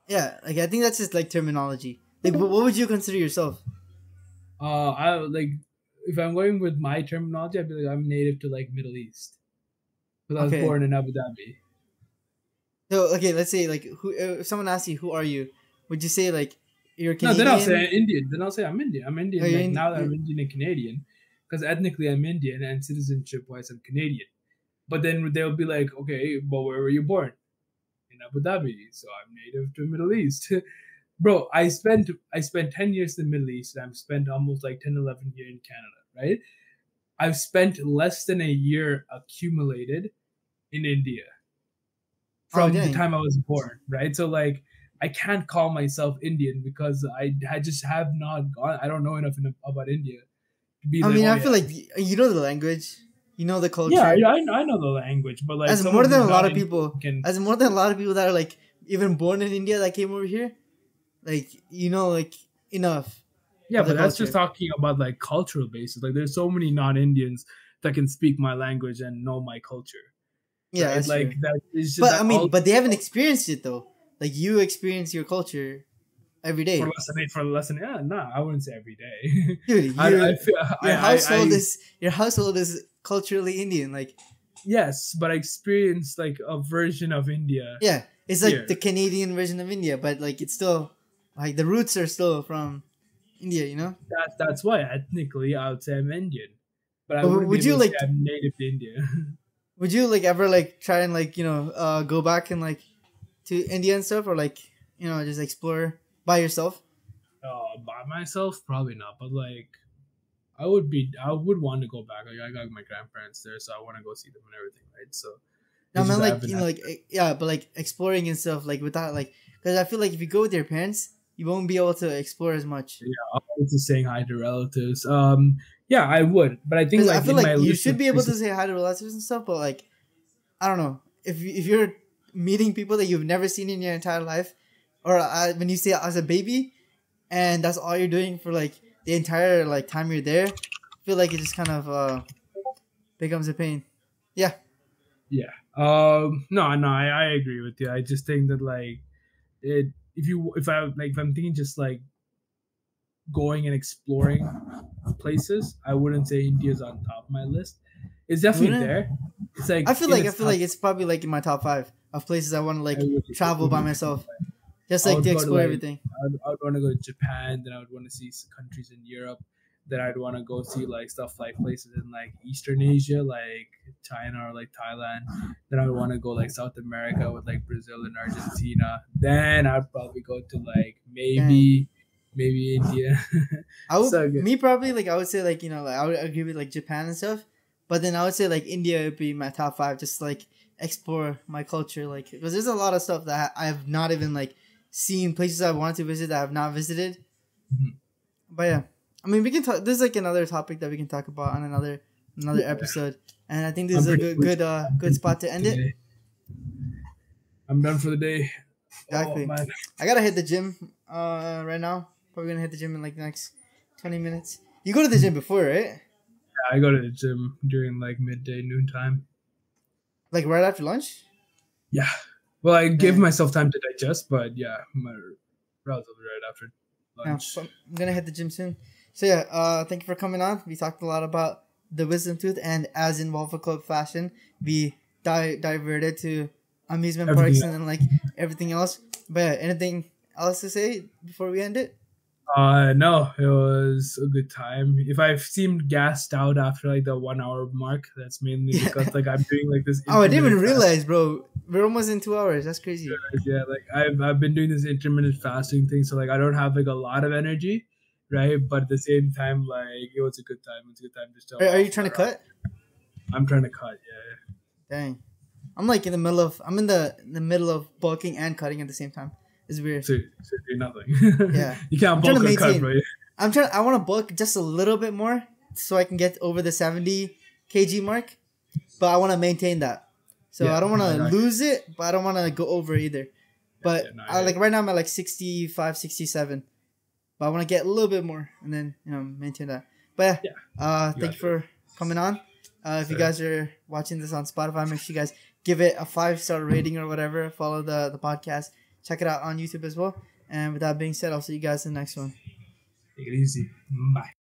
Speaker 1: yeah, like I think that's just like terminology. Like, what would you consider yourself?
Speaker 2: I like if I'm going with my terminology, I'd be like I'm native to like Middle East because I was born in Abu Dhabi.
Speaker 1: So okay, let's say like if someone asks you who are you, would you say like you're Canadian?
Speaker 2: No, then I'll say Indian. Then I'll say I'm Indian. I'm Indian. Like, now that I'm Indian and Canadian, because ethnically I'm Indian and citizenship wise I'm Canadian. But then they'll be like, okay, but where were you born? In Abu Dhabi. So I'm native to Middle East. Bro, I spent 10 years in the Middle East and I've spent almost like 10, 11 years in Canada, right? I've spent less than a year accumulated in India from the time I was born, right? So like I can't call myself Indian because I just have not gone. I don't know enough about India to be.
Speaker 1: I feel like you know the language, you know the culture.
Speaker 2: Yeah, I know the language, but like
Speaker 1: as more than a lot of people that are like even born in India that came over here. Like, you know, like, enough.
Speaker 2: Yeah, but that's just talking about, like, cultural basis. Like, there's so many non-Indians that can speak my language and know my culture.
Speaker 1: Yeah,
Speaker 2: right?
Speaker 1: that's
Speaker 2: like
Speaker 1: true.
Speaker 2: That is just.
Speaker 1: But, I mean, but they haven't experienced it, though. Like, you experience your culture every day.
Speaker 2: For less than, I wouldn't say every day.
Speaker 1: Dude, your household is culturally Indian. Like,
Speaker 2: yes, but I experienced, like, a version of India.
Speaker 1: Yeah, it's like the Canadian version of India, but, like, it's still... Like the roots are still from India, you know.
Speaker 2: That's why ethnically I would say I'm Indian, but I wouldn't say I'm native to India.
Speaker 1: Would you like ever like try and like go back and like to India and stuff, or like just explore by yourself?
Speaker 2: By myself, probably not. But like, I would want to go back. Like I got my grandparents there, so I want to go see them and everything, right? So.
Speaker 1: I mean, like but like exploring and stuff like without like because I feel like if you go with your parents. You won't be able to explore as much.
Speaker 2: Yeah, I was just saying hi to relatives. Yeah, I would, but I think like
Speaker 1: I feel like you should be able to say hi to relatives and stuff. But like, I don't know if you're meeting people that you've never seen in your entire life, or when you say as a baby, and that's all you're doing for like the entire like time you're there, I feel like it just kind of becomes a pain. Yeah.
Speaker 2: Yeah. No, I agree with you. I just think that like it. If I'm thinking just like going and exploring places, I wouldn't say India's on top of my list. It's definitely there. It's like I feel like
Speaker 1: it's probably like in my top 5 of places I want to like travel by myself, just like to explore everything.
Speaker 2: I'd want to go to Japan. Then I would want to see countries in Europe. Then I'd want to go see like stuff like places in like Eastern Asia, like China or like Thailand. Then I would want to go like South America with like Brazil and Argentina. Then I'd probably go to like maybe India.
Speaker 1: I would
Speaker 2: So good.
Speaker 1: me probably like I would say like like I would agree with like Japan and stuff, but then I would say like India would be my top 5. Just like explore my culture, like because there's a lot of stuff that I have not even like seen, places I wanted to visit that I have not visited.
Speaker 2: Mhm.
Speaker 1: But yeah, I mean we can talk. There's like another topic that we can talk about on another episode, and I think this is a good spot to end it.
Speaker 2: I'm done for the day.
Speaker 1: Exactly.
Speaker 2: Oh, man.
Speaker 1: I gotta hit the gym right now. Probably gonna hit the gym in like the next 20 minutes. You go to the gym before, right?
Speaker 2: Yeah, I go to the gym during like midday, noontime.
Speaker 1: Like right after lunch?
Speaker 2: Yeah. Well, I give
Speaker 1: Yeah.
Speaker 2: myself time to digest, but yeah, relatively right after
Speaker 1: Yeah,
Speaker 2: lunch.
Speaker 1: so I'm gonna hit the gym soon. So yeah, thank you for coming on. We talked a lot about the wisdom tooth, and as in Waffle Club fashion, we diverted to amusement
Speaker 2: Everything
Speaker 1: parks and then like everything else. But yeah, anything else to say before we end it?
Speaker 2: No, it was a good time. If I've seemed gassed out after like the 1 hour mark, that's mainly
Speaker 1: Yeah.
Speaker 2: because like I'm doing like this.
Speaker 1: Oh, I didn't even
Speaker 2: intermittent
Speaker 1: realize, bro. We're almost in 2 hours. That's crazy.
Speaker 2: fasting. Yeah, like I've been doing this intermittent fasting thing, so like I don't have like a lot of energy, right? But at the same time, like it was a good time. It's a good time just to.
Speaker 1: Are you trying to cut?
Speaker 2: I'm trying to cut. Yeah.
Speaker 1: Dang, I'm like in the middle of. I'm in the middle of bulking and cutting at the same time. It's weird.
Speaker 2: So do nothing.
Speaker 1: Yeah.
Speaker 2: You can't
Speaker 1: I'm trying
Speaker 2: bulk
Speaker 1: to
Speaker 2: or cut,
Speaker 1: maintain.
Speaker 2: bro.
Speaker 1: I want to bulk just a little bit more so I can get over the 70 kg mark, but I want to maintain that. So
Speaker 2: Yeah,
Speaker 1: I don't want to
Speaker 2: I-
Speaker 1: lose it, but I don't want to go over either. But
Speaker 2: Yeah, no,
Speaker 1: I like right now I'm at like 65, 67. But I want to get a little bit more and then maintain that. But yeah, thank you for coming on. If you guys are watching this on Spotify, make sure you guys give it a 5-star rating or whatever. Follow the podcast. Check it out on YouTube as well. And with that being said, I'll see you guys in the next one.
Speaker 2: Take it easy. Bye.